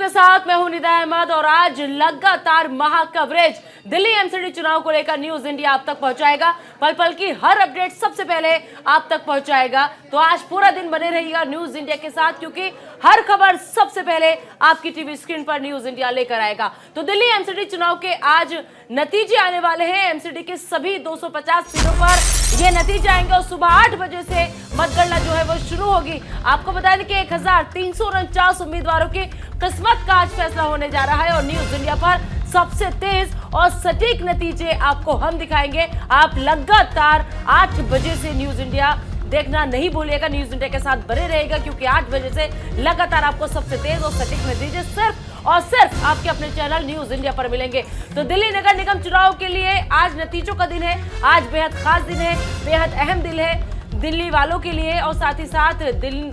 के साथ मैं हूं निदा अहमद और आज लगातार महा कवरेज दिल्ली एमसीडी चुनाव को लेकर न्यूज इंडिया आप तक पहुंचाएगा। पल पल की हर अपडेट सबसे पहले आप तक पहुंचाएगा। तो आज पूरा दिन बने रहिएगा न्यूज इंडिया के साथ, क्योंकि हर खबर सबसे पहले आपकी टीवी स्क्रीन पर न्यूज इंडिया लेकर आएगा। तो दिल्ली एमसीडी चुनाव के आज नतीजे आने वाले हैं। एमसीडी के सभी 250 सीटों पर ये नतीजे आएंगे और सुबह 8 बजे से मतगणना जो है वो शुरू होगी। आपको बता दें कि 1349 उम्मीदवारों की किस्मत का आज फैसला होने जा रहा है और न्यूज इंडिया पर सबसे तेज और सटीक नतीजे आपको हम दिखाएंगे। आप लगातार 8 बजे से न्यूज इंडिया देखना नहीं भूलिएगा, न्यूज इंडिया के साथ बने रहेगा, क्योंकि 8 बजे से लगातार आपको सबसे तेज और सटीक नतीजे सिर्फ और सिर्फ आपके अपने चैनल न्यूज इंडिया पर मिलेंगे। तो दिल्ली नगर निगम चुनाव के लिए आज नतीजों का दिन है। आज बेहद खास दिन है, बेहद अहम दिन है दिल्ली वालों के लिए और साथ ही साथ दिल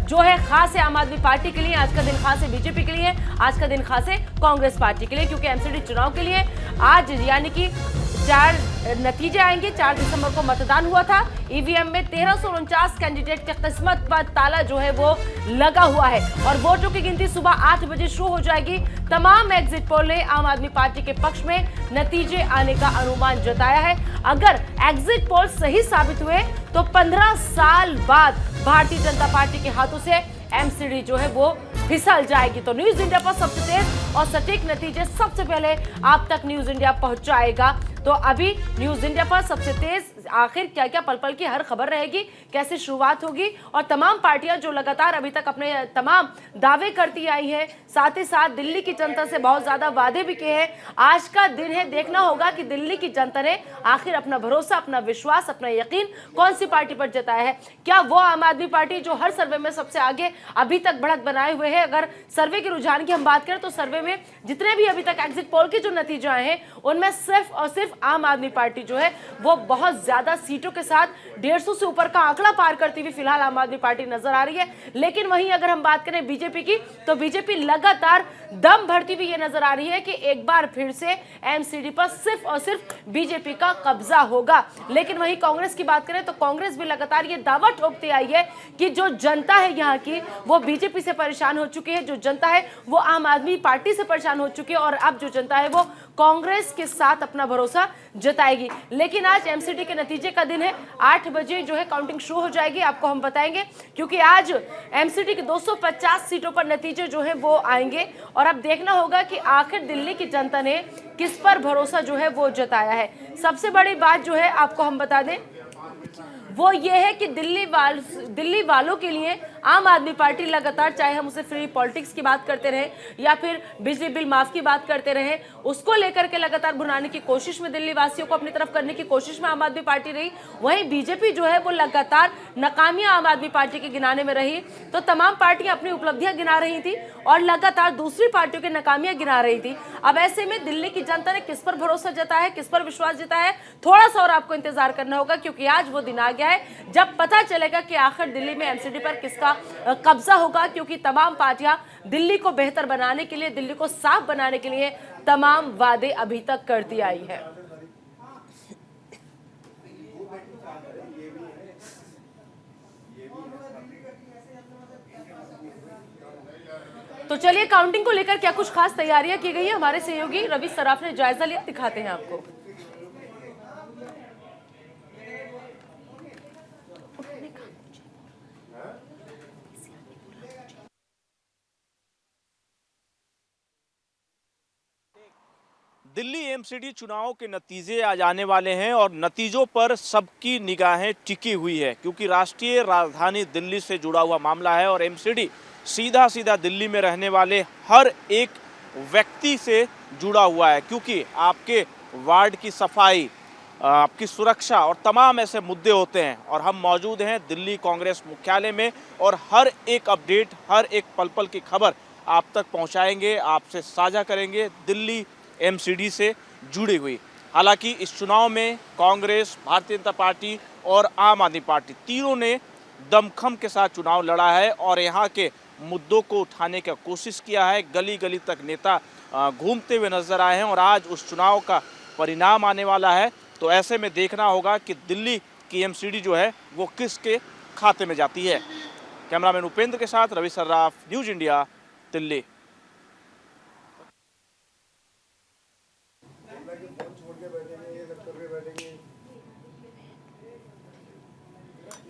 जो है खास है आम आदमी पार्टी के लिए। आज का दिन खास है बीजेपी के लिए, आज का दिन खास है कांग्रेस पार्टी के लिए, क्योंकि एमसीडी चुनाव के लिए आज यानी कि 4 नतीजे आएंगे। 4 दिसंबर को मतदान हुआ था। ईवीएम में 1349 कैंडिडेट के किस्मत पर ताला जो है वो लगा हुआ है और वोटों की गिनती सुबह 8 बजे शुरू हो जाएगी। तमाम एग्जिट पोल ने आम आदमी पार्टी के पक्ष में नतीजे आने का अनुमान जताया है। अगर एग्जिट पोल सही साबित हुए तो 15 साल बाद भारतीय जनता पार्टी के हाथों से एमसीडी जो है वो फिसल जाएगी। तो न्यूज इंडिया पर सबसे तेज और सटीक नतीजे सबसे पहले आप तक न्यूज इंडिया पहुंचाएगा। तो अभी न्यूज इंडिया पर सबसे तेज आखिर क्या क्या पल पल की हर खबर रहेगी, कैसे शुरुआत होगी और तमाम पार्टियां जो लगातार अभी तक अपने तमाम दावे करती आई है, साथ ही साथ दिल्ली की जनता से बहुत ज्यादा वादे भी किए हैं। आज का दिन है, देखना होगा कि दिल्ली की जनता ने आखिर अपना भरोसा, अपना विश्वास, अपना यकीन कौन सी पार्टी पर जताया है। क्या वो आम आदमी पार्टी जो हर सर्वे में सबसे आगे अभी तक बढ़त बनाए हुए है। अगर सर्वे के रुझान की हम बात करें तो सर्वे में जितने भी अभी तक एग्जिट पोल के जो नतीजे आए हैं उनमें सिर्फ और सिर्फ आम आदमी पार्टी जो है वो बहुत ज्यादा सीटों के साथ 150 से ऊपर का आंकड़ा पार करती हुई फिलहाल आम आदमी पार्टी नजर आ रही है। लेकिन वहीं अगर हम बात करें बीजेपी की तो बीजेपी लगातार दम भरती हुई ये नजर आ रही है कि एक बार फिर से एमसीडी पर सिर्फ और सिर्फ बीजेपी का कब्जा होगा। लेकिन वहीं कांग्रेस की बात करें तो कांग्रेस भी लगातार ये दावा ठोकती आई है कि जो जनता है यहाँ की वो बीजेपी से परेशान हो चुकी है, जो जनता है वो आम आदमी पार्टी से परेशान हो चुकी है और अब जो जनता है वो कांग्रेस के साथ अपना भरोसा जताएगी। लेकिन आज एमसीडी के नतीजे का दिन है। 8 बजे जो है काउंटिंग शुरू हो जाएगी, आपको हम बताएंगे, क्योंकि आज एमसीडी की 250 सीटों पर नतीजे जो है वो आएंगे और अब देखना होगा कि आखिर दिल्ली की जनता ने किस पर भरोसा जो है वो जताया है। सबसे बड़ी बात जो है आपको हम बता दें वो ये है कि दिल्ली वालों के लिए आम आदमी पार्टी लगातार, चाहे हम उसे फ्री पॉलिटिक्स की बात करते रहे या फिर बिजली बिल माफ की बात करते रहे, उसको लेकर के लगातार भुनाने की कोशिश में, दिल्ली वासियों को अपनी तरफ करने की कोशिश में आम आदमी पार्टी रही। वहीं बीजेपी जो है वो लगातार नाकामियां आम आदमी पार्टी के गिनाने में रही। तो तमाम पार्टियां अपनी उपलब्धियां गिना रही थी और लगातार दूसरी पार्टियों की नाकामियां गिना रही थी। अब ऐसे में दिल्ली की जनता ने किस पर भरोसा जताया है, किस पर विश्वास जताया है, थोड़ा सा और आपको इंतजार करना होगा, क्योंकि आज वो दिन आ गया है जब पता चलेगा कि आखिर दिल्ली में एमसीडी पर किसका कब्जा होगा। क्योंकि तमाम पार्टियां दिल्ली को बेहतर बनाने के लिए, दिल्ली को साफ बनाने के लिए तमाम वादे अभी तक करती आई है। तो चलिए काउंटिंग को लेकर क्या कुछ खास तैयारियां की गई है, हमारे सहयोगी रवि सराफ ने जायजा लिया, दिखाते हैं आपको। दिल्ली एमसीडी चुनाव के नतीजे आज आने वाले हैं और नतीजों पर सबकी निगाहें टिकी हुई है, क्योंकि राष्ट्रीय राजधानी दिल्ली से जुड़ा हुआ मामला है और एमसीडी सीधा सीधा दिल्ली में रहने वाले हर एक व्यक्ति से जुड़ा हुआ है, क्योंकि आपके वार्ड की सफाई, आपकी सुरक्षा और तमाम ऐसे मुद्दे होते हैं। और हम मौजूद हैं दिल्ली कांग्रेस मुख्यालय में और हर एक अपडेट, हर एक पल पल की खबर आप तक पहुंचाएंगे, आपसे साझा करेंगे दिल्ली एमसीडी से जुड़ी हुई। हालांकि इस चुनाव में कांग्रेस, भारतीय जनता पार्टी और आम आदमी पार्टी तीनों ने दमखम के साथ चुनाव लड़ा है और यहाँ के मुद्दों को उठाने की कोशिश किया है। गली गली तक नेता घूमते हुए नजर आए हैं और आज उस चुनाव का परिणाम आने वाला है। तो ऐसे में देखना होगा कि दिल्ली की एमसीडी जो है वो किसके खाते में जाती है। कैमरामैन उपेंद्र के साथ रवि सर्राफ, न्यूज इंडिया, दिल्ली।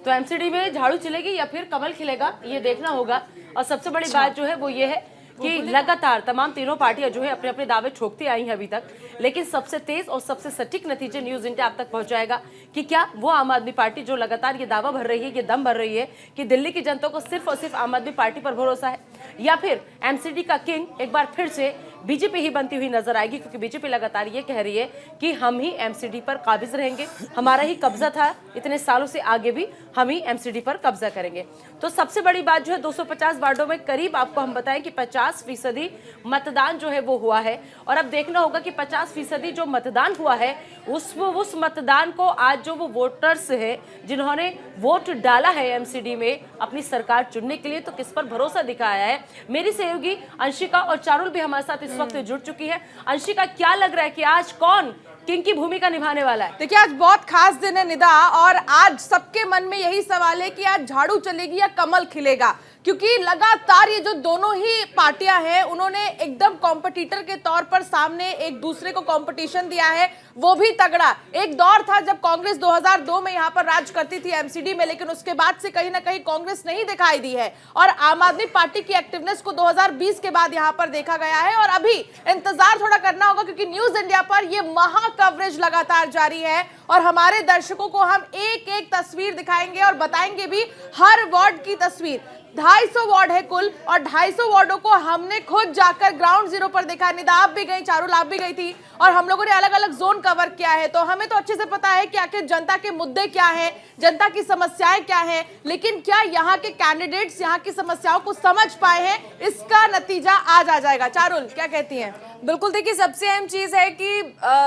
तो एमसीडी में झाड़ू चलेगी या फिर कमल खिलेगा, ये देखना होगा। और सबसे बड़ी बात जो है वो ये है कि लगातार तमाम तीनों पार्टियां जो है अपने अपने दावे ठोकती आई हैं अभी तक, लेकिन सबसे तेज और सबसे सटीक नतीजे न्यूज इंडिया आप तक पहुंचाएगा कि क्या वो आम आदमी पार्टी जो लगातार ये दावा भर रही है, ये दम भर रही है कि दिल्ली की जनता को सिर्फ और सिर्फ आम आदमी पार्टी पर भरोसा है, या फिर एमसीडी का किंग एक बार फिर से बीजेपी ही बनती हुई नजर आएगी, क्योंकि बीजेपी लगातार ये कह रही है कि हम ही एमसीडी पर काबिज रहेंगे, हमारा ही कब्जा था इतने सालों से, आगे भी हम ही एमसीडी पर कब्जा करेंगे। तो सबसे बड़ी बात जो है 250 वार्डों में करीब आपको हम बताएं कि 50% मतदान जो है वो हुआ है। और अब देखना होगा कि 50% जो मतदान हुआ है उस मतदान को आज जो वो वोटर्स है जिन्होंने वोट डाला है एमसीडी में अपनी सरकार चुनने के लिए, तो किस पर भरोसा दिखाया है। मेरी सहयोगी अंशिका और चारुल भी हमारे साथ इस वक्त जुड़ चुकी है। अंशिका, क्या लग रहा है कि आज कौन किंग की भूमिका निभाने वाला है? देखिए, आज बहुत खास दिन है निदा, और आज सबके मन में यही सवाल है कि आज झाड़ू चलेगी या कमल खिलेगा, क्योंकि लगातार ये जो दोनों ही पार्टियां हैं उन्होंने एकदम कॉम्पिटिटर के तौर पर सामने एक दूसरे को कंपटीशन दिया है, वो भी तगड़ा। एक दौर था जब कांग्रेस 2002 में यहां पर राज करती थी एमसीडी में, लेकिन उसके बाद से कहीं ना कहीं कांग्रेस नहीं दिखाई दी है, और आम आदमी पार्टी की एक्टिवनेस को 2020 के बाद यहां पर देखा गया है। और अभी इंतजार थोड़ा करना होगा, क्योंकि न्यूज इंडिया पर यह महा कवरेज लगातार जारी है, और हमारे दर्शकों को हम एक एक तस्वीर दिखाएंगे और बताएंगे भी हर वार्ड की तस्वीर। 250 वार्ड है कुल, और 250 वार्डों को हमने खुद जाकर ग्राउंड जीरो पर देखा। निदा आप भी गई, चारुल आप भी गई थी, और हम लोगों ने अलग अलग जोन कवर किया है, तो हमें तो अच्छे से पता है कि आखिर जनता के मुद्दे क्या हैं, जनता की समस्याएं क्या हैं, लेकिन क्या यहाँ के कैंडिडेट्स यहाँ की समस्याओं को समझ पाए हैं, इसका नतीजा आज आ जाएगा। चारुल क्या कहती हैं? बिल्कुल, देखिए सबसे अहम चीज है कि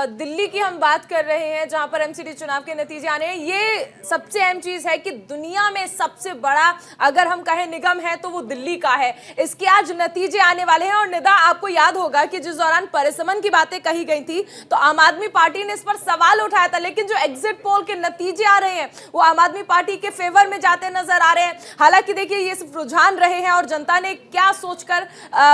दिल्ली की हम बात कर रहे हैं जहां पर एमसीडी चुनाव के नतीजे आने हैं। ये सबसे अहम चीज है कि दुनिया में सबसे बड़ा अगर हम कहें निगम है तो वो दिल्ली का है। इसके आज नतीजे आने वाले हैं। और निदा, आपको याद होगा कि जिस दौरान परिसमन की बातें कही गई थी तो आम आदमी पार्टी ने इस पर सवाल उठाया था, लेकिन जो एग्जिट पोल के नतीजे आ रहे हैं वो आम आदमी पार्टी के फेवर में जाते नजर आ रहे हैं। हालांकि देखिए ये सिर्फ रुझान रहे हैं, और जनता ने क्या सोचकर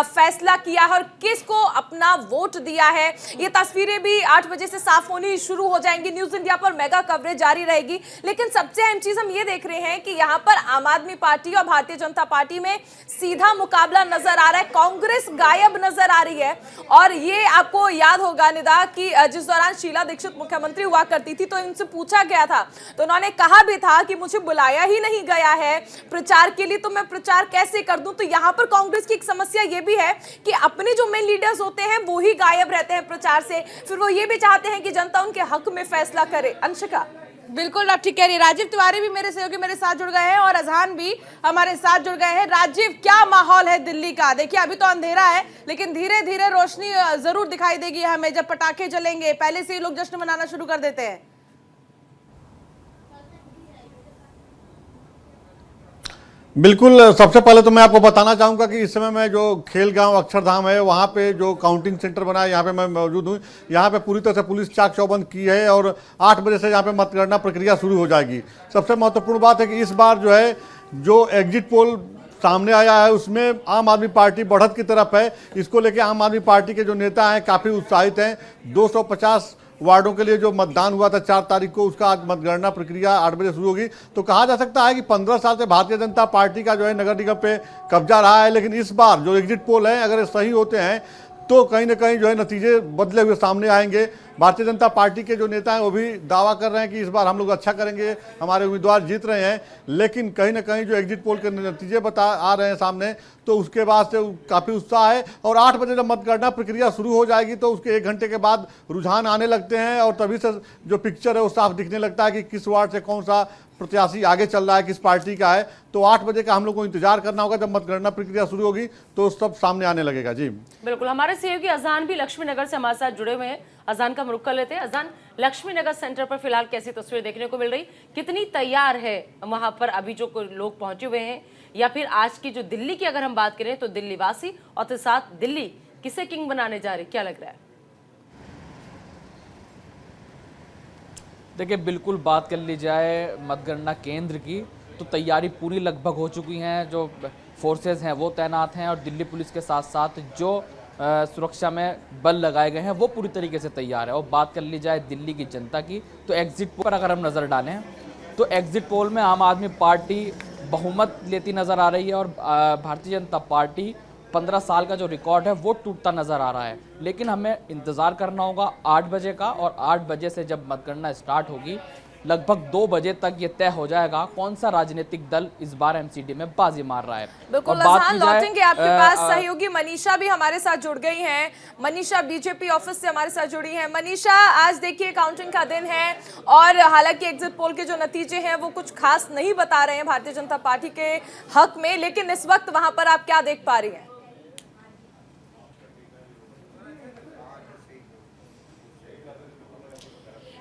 फैसला किया है और किसको अपना वोट दिया है, ये तस्वीरें भी 8 बजे से साफ होनी शुरू हो जाएंगी। न्यूज इंडिया पर मेगा कवरेज जारी रहेगी। लेकिन सबसे अहम चीज हम ये देख रहे हैं कि यहां पर आम आदमी पार्टी और भारतीय जनता पार्टी में सीधा मुकाबला नजर आ रहा है। कांग्रेस गायब नजर आ रही है। और ये आपको याद होगा निदा कि जिस दौरान शीला दीक्षित मुख्यमंत्री हुआ करती थी तो इनसे पूछा गया था, तो उन्होंने कहा भी था कि मुझे बुलाया ही नहीं गया है प्रचार के लिए, तो मैं प्रचार कैसे कर दूं। तो यहां पर कांग्रेस की एक समस्या ये भी है कि अपने जो मेन लीडर्स होते हैं वो ही गायब रहते हैं प्रचार से, फिर वो ये भी चाहते हैं कि जनता उनके हक में फैसला करे। अंशिका बिल्कुल आप ठीक कह रही है। राजीव तिवारी भी मेरे सहयोगी मेरे साथ जुड़ गए हैं, और अजहान भी हमारे साथ जुड़ गए हैं। राजीव, क्या माहौल है दिल्ली का? देखिए अभी तो अंधेरा है, लेकिन धीरे धीरे रोशनी जरूर दिखाई देगी हमें जब पटाखे जलेंगे। पहले से ही लोग जश्न मनाना शुरू कर देते हैं। बिल्कुल, सबसे पहले तो मैं आपको बताना चाहूँगा कि इस समय मैं जो खेल गांव अक्षरधाम है वहाँ पे जो काउंटिंग सेंटर बना है यहाँ पे मैं मौजूद हूँ। यहाँ पे पूरी तरह से पुलिस चाक चौबंद की है, और 8 बजे से यहाँ पे मतगणना प्रक्रिया शुरू हो जाएगी। सबसे महत्वपूर्ण बात है कि इस बार जो है जो एग्जिट पोल सामने आया है उसमें आम आदमी पार्टी बढ़त की तरफ है। इसको लेकर आम आदमी पार्टी के जो नेता हैं काफ़ी उत्साहित हैं। 250 वार्डों के लिए जो मतदान हुआ था 4 तारीख को, उसका आज मतगणना प्रक्रिया 8 बजे शुरू होगी। तो कहा जा सकता है कि 15 साल से भारतीय जनता पार्टी का जो है नगर निगम पे कब्जा रहा है, लेकिन इस बार जो एग्जिट पोल है अगर सही होते हैं तो कहीं ना कहीं जो है नतीजे बदले हुए सामने आएंगे। भारतीय जनता पार्टी के जो नेता हैं वो भी दावा कर रहे हैं कि इस बार हम लोग अच्छा करेंगे, हमारे उम्मीदवार जीत रहे हैं, लेकिन कहीं ना कहीं जो एग्जिट पोल के नतीजे आ रहे हैं सामने, तो उसके बाद से काफ़ी उत्साह है। और 8 बजे जब मतगणना प्रक्रिया शुरू हो जाएगी तो उसके 1 घंटे के बाद रुझान आने लगते हैं, और तभी से जो पिक्चर है वो साफ दिखने लगता है कि किस वार्ड से कौन सा प्रत्याशी आगे चल रहा है, किस पार्टी का है। तो 8 बजे का हम लोग को इंतजार करना होगा। जब मतगणना प्रक्रिया शुरू होगी तो सब सामने आने लगेगा। जी बिल्कुल, हमारे सहयोगी अजहान भी लक्ष्मी नगर से हमारे साथ जुड़े हुए हैं। अजहान का रुख कर लेते हैं। अजहान, लक्ष्मी नगर सेंटर पर फिलहाल कैसी तस्वीर देखने को मिल रही, कितनी तैयार है वहां पर अभी जो लोग पहुंचे हुए हैं, या फिर आज की जो दिल्ली की अगर हम बात करें तो दिल्ली वासी और साथ दिल्ली किसे किंग बनाने जा रही, क्या लग रहा है? देखिए, बिल्कुल बात कर ली जाए मतगणना केंद्र की तो तैयारी पूरी लगभग हो चुकी हैं। जो फोर्सेस हैं वो तैनात हैं, और दिल्ली पुलिस के साथ साथ जो सुरक्षा में बल लगाए गए हैं वो पूरी तरीके से तैयार है। और बात कर ली जाए दिल्ली की जनता की तो एग्जिट पोल पर अगर हम नज़र डालें तो एग्जिट पोल में आम आदमी पार्टी बहुमत लेती नज़र आ रही है और भारतीय जनता पार्टी 15 साल का जो रिकॉर्ड है वो टूटता नज़र आ रहा है। लेकिन हमें इंतज़ार करना होगा 8 बजे का, और 8 बजे से जब मतगणना स्टार्ट होगी लगभग 2 बजे तक ये तय हो जाएगा कौन सा राजनीतिक दल इस बार एमसीडी में बाजी मार रहा है। बिल्कुल और बात अजहान, की जाए, लौटेंगे आपके पास। सहयोगी मनीषा भी हमारे साथ जुड़ गई हैं। मनीषा बीजेपी ऑफिस से हमारे साथ जुड़ी हैं। मनीषा, आज देखिए काउंटिंग का दिन है और हालांकि एग्जिट पोल के जो नतीजे हैं वो कुछ खास नहीं बता रहे हैं भारतीय जनता पार्टी के हक में, लेकिन इस वक्त वहां पर आप क्या देख पा रही हैं?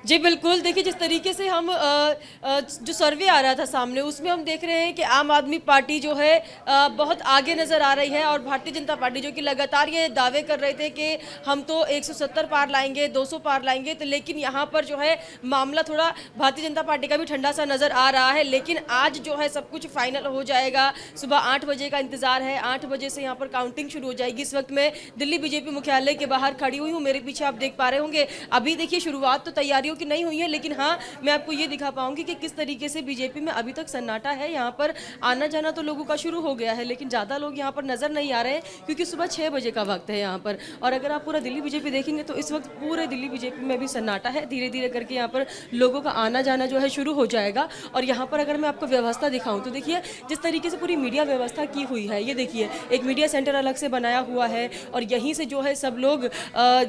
जी बिल्कुल, देखिए जिस तरीके से हम जो सर्वे आ रहा था सामने उसमें हम देख रहे हैं कि आम आदमी पार्टी जो है बहुत आगे नज़र आ रही है, और भारतीय जनता पार्टी जो कि लगातार ये दावे कर रहे थे कि हम तो 170 पार लाएंगे, 200 पार लाएंगे, तो लेकिन यहाँ पर जो है मामला थोड़ा भारतीय जनता पार्टी का भी ठंडा सा नज़र आ रहा है। लेकिन आज जो है सब कुछ फाइनल हो जाएगा। सुबह 8 बजे का इंतजार है, 8 बजे से यहाँ पर काउंटिंग शुरू हो जाएगी। इस वक्त मैं दिल्ली बीजेपी मुख्यालय के बाहर खड़ी हुई हूँ, मेरे पीछे आप देख पा रहे होंगे। अभी देखिए शुरुआत तो तैयारियों की नहीं हुई है, लेकिन हाँ मैं आपको ये दिखा पाऊंगी कि किस तरीके से बीजेपी में अभी तक सन्नाटा है। यहाँ पर आना जाना तो लोगों का शुरू हो गया है, लेकिन ज़्यादा लोग यहाँ पर नज़र नहीं आ रहे हैं क्योंकि सुबह 6 बजे का वक्त है यहाँ पर। और अगर आप पूरा दिल्ली बीजेपी देखेंगे तो इस वक्त पूरे दिल्ली बीजेपी में भी सन्नाटा है। धीरे धीरे करके यहाँ पर लोगों का आना जाना जो है शुरू हो जाएगा। और यहाँ पर अगर मैं आपको व्यवस्था दिखाऊँ तो देखिए जिस तरीके से पूरी मीडिया व्यवस्था की हुई है, ये देखिए एक मीडिया सेंटर अलग से बनाया हुआ है और यहीं से जो है सब लोग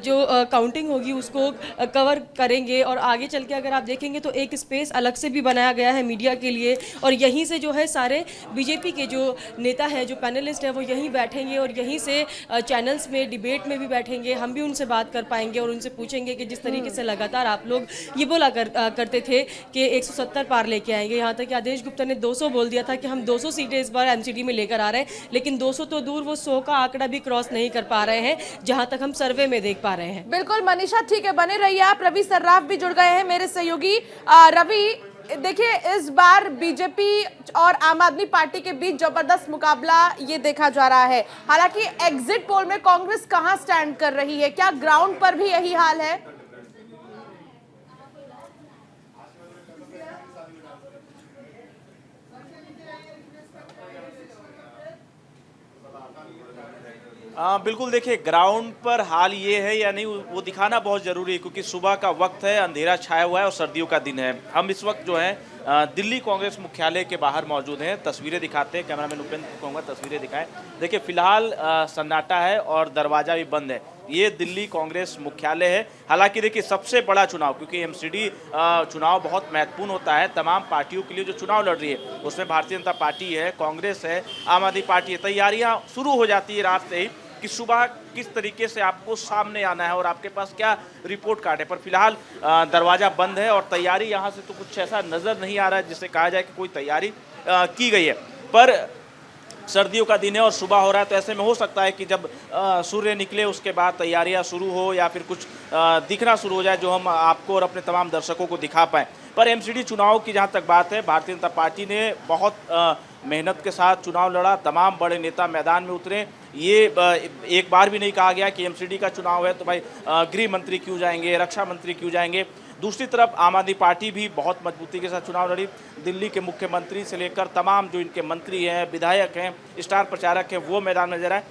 जो काउंटिंग होगी उसको कवर करेंगे। और आगे चल के अगर आप देखेंगे तो एक स्पेस अलग से भी बनाया गया है मीडिया के लिए, और यहीं से जो है सारे बीजेपी के जो नेता हैं, जो पैनलिस्ट हैं, वो यहीं बैठेंगे और यहीं से चैनल्स में डिबेट में भी बैठेंगे। हम भी उनसे बात कर पाएंगे और उनसे पूछेंगे कि जिस तरीके से लगातार आप लोग ये बोला करते थे कि 170 पार लेके आएंगे, यहाँ तक कि आदेश गुप्ता ने 200 बोल दिया था कि हम 200 सीटें इस बार एमसीडी में लेकर आ रहे हैं, लेकिन 200 तो दूर, वो 100 का आंकड़ा भी क्रॉस नहीं कर पा रहे हैं जहां तक हम सर्वे में देख पा रहे हैं। बिल्कुल मनीषा, ठीक है, बने रहिए आप। रवि सर्राफ भी जुड़ गए हैं मेरे सहयोगी। रवि, देखिए इस बार बीजेपी और आम आदमी पार्टी के बीच जबरदस्त मुकाबला ये देखा जा रहा है। हालांकि एग्जिट पोल में कांग्रेस कहां स्टैंड कर रही है, क्या ग्राउंड पर भी यही हाल है? बिल्कुल, देखिए ग्राउंड पर हाल ये है या नहीं वो दिखाना बहुत ज़रूरी है, क्योंकि सुबह का वक्त है, अंधेरा छाया हुआ है और सर्दियों का दिन है। हम इस वक्त जो है दिल्ली कांग्रेस मुख्यालय के बाहर मौजूद हैं। तस्वीरें दिखाते हैं, कैमरामैन उपेंद्र को कहूँगा तस्वीरें दिखाएं। देखिए फिलहाल सन्नाटा है और दरवाज़ा भी बंद है। ये दिल्ली कांग्रेस मुख्यालय है। हालांकि देखिए सबसे बड़ा चुनाव, क्योंकि एमसीडी चुनाव बहुत महत्वपूर्ण होता है तमाम पार्टियों के लिए जो चुनाव लड़ रही है, उसमें भारतीय जनता पार्टी है, कांग्रेस है, आम आदमी पार्टी है। तैयारियां शुरू हो जाती है रात से ही कि सुबह किस तरीके से आपको सामने आना है और आपके पास क्या रिपोर्ट कार्ड है। पर फिलहाल दरवाज़ा बंद है और तैयारी यहाँ से तो कुछ ऐसा नज़र नहीं आ रहा है जिससे कहा जाए कि कोई तैयारी की गई है। पर सर्दियों का दिन है और सुबह हो रहा है, तो ऐसे में हो सकता है कि जब सूर्य निकले उसके बाद तैयारियां शुरू हो या फिर कुछ दिखना शुरू हो जाए जो हम आपको और अपने तमाम दर्शकों को दिखा पाएँ। पर एमसीडी चुनाव की जहां तक बात है, भारतीय जनता पार्टी ने बहुत मेहनत के साथ चुनाव लड़ा, तमाम बड़े नेता मैदान में उतरे। ये एक बार भी नहीं कहा गया कि एमसीडी का चुनाव है तो भाई गृह मंत्री क्यों जाएंगे, रक्षा मंत्री क्यों जाएंगे। दूसरी तरफ आम आदमी पार्टी भी बहुत मजबूती के साथ चुनाव लड़ी। दिल्ली के मुख्यमंत्री से लेकर तमाम जो इनके मंत्री हैं, विधायक हैं, स्टार प्रचारक हैं, वो मैदान में नजर आए।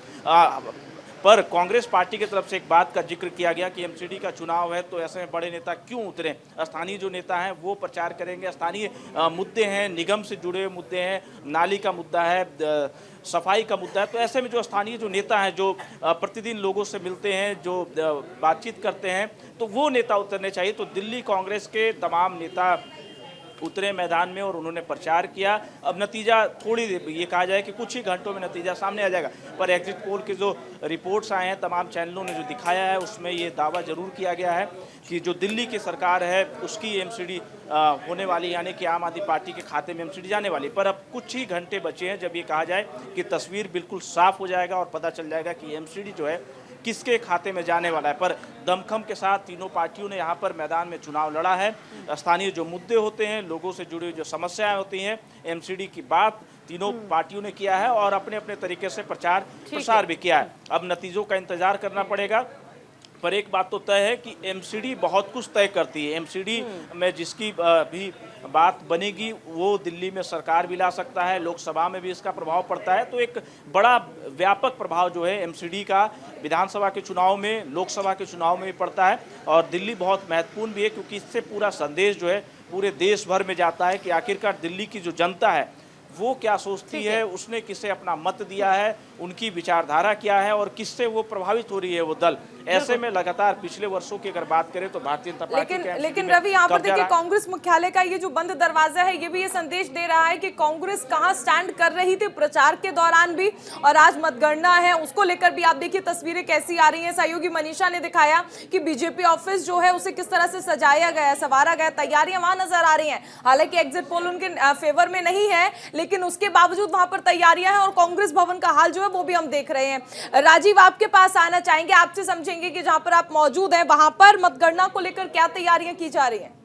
पर कांग्रेस पार्टी की तरफ से एक बात का जिक्र किया गया कि एमसीडी का चुनाव है तो ऐसे में बड़े नेता क्यों उतरे, स्थानीय जो नेता हैं वो प्रचार करेंगे। स्थानीय मुद्दे हैं, निगम से जुड़े हुए मुद्दे हैं, नाली का मुद्दा है, सफाई का मुद्दा है। तो ऐसे में जो स्थानीय जो नेता हैं, जो प्रतिदिन लोगों से मिलते हैं, जो बातचीत करते हैं, तो वो नेता उतरने चाहिए। तो दिल्ली कांग्रेस के तमाम नेता उतरे मैदान में और उन्होंने प्रचार किया। अब नतीजा थोड़ी ये कहा जाए कि कुछ ही घंटों में नतीजा सामने आ जाएगा। पर एग्जिट पोल के जो रिपोर्ट्स आए हैं, तमाम चैनलों ने जो दिखाया है, उसमें ये दावा जरूर किया गया है कि जो दिल्ली की सरकार है उसकी एमसीडी होने वाली, यानी कि आम आदमी पार्टी के खाते में एमसीडी जाने वाली। पर अब कुछ ही घंटे बचे हैं जब ये कहा जाए कि तस्वीर बिल्कुल साफ हो जाएगा और पता चल जाएगा कि एमसीडी जो है किसके खाते में जाने वाला है। पर दमखम के साथ तीनों पार्टियों ने यहाँ पर मैदान में चुनाव लड़ा है। स्थानीय जो मुद्दे होते हैं, लोगों से जुड़ी जो समस्याएं होती हैं, एमसीडी की बात तीनों पार्टियों ने किया है और अपने अपने तरीके से प्रचार प्रसार भी किया है। अब नतीजों का इंतजार करना पड़ेगा। पर एक बात तो तय है कि एमसीडी बहुत कुछ तय करती है। एमसीडी में जिसकी भी बात बनेगी वो दिल्ली में सरकार भी ला सकता है, लोकसभा में भी इसका प्रभाव पड़ता है। तो एक बड़ा व्यापक प्रभाव जो है एमसीडी का विधानसभा के चुनाव में, लोकसभा के चुनाव में भी पड़ता है। और दिल्ली बहुत महत्वपूर्ण भी है क्योंकि इससे पूरा संदेश जो है पूरे देश भर में जाता है कि आखिरकार दिल्ली की जो जनता है वो क्या सोचती है, उसने किसे अपना मत दिया है, उनकी विचारधारा क्या है और किससे वो प्रभावित हो रही है वो दल। ऐसे में लगातार पिछले वर्षों की अगर बात करें तो भारतीय जनता पार्टी लेकिन रवि, यहाँ पर देखिए कांग्रेस मुख्यालय का ये जो बंद दरवाजा है, ये भी ये संदेश दे रहा है कि कांग्रेस कहाँ स्टैंड कर रही थी प्रचार के दौरान भी, और आज मतगणना है उसको लेकर भी आप देखिए तस्वीरें कैसी आ रही हैं। सहयोगी मनीषा ने दिखाया कि बीजेपी ऑफिस जो है उसे किस तरह से सजाया गया, संवारा गया, तैयारियां वहां नजर आ रही हैं। हालांकि एग्जिट पोल उनके फेवर में नहीं है, लेकिन उसके बावजूद वहां पर तैयारियां हैं और कांग्रेस भवन का हाल जो है वो भी हम देख रहे हैं। राजीव, आपके पास आना चाहेंगे, आपसे समझेंगे कि जहां पर आप मौजूद हैं वहां पर मतगणना को लेकर क्या तैयारियां की जा रही हैं।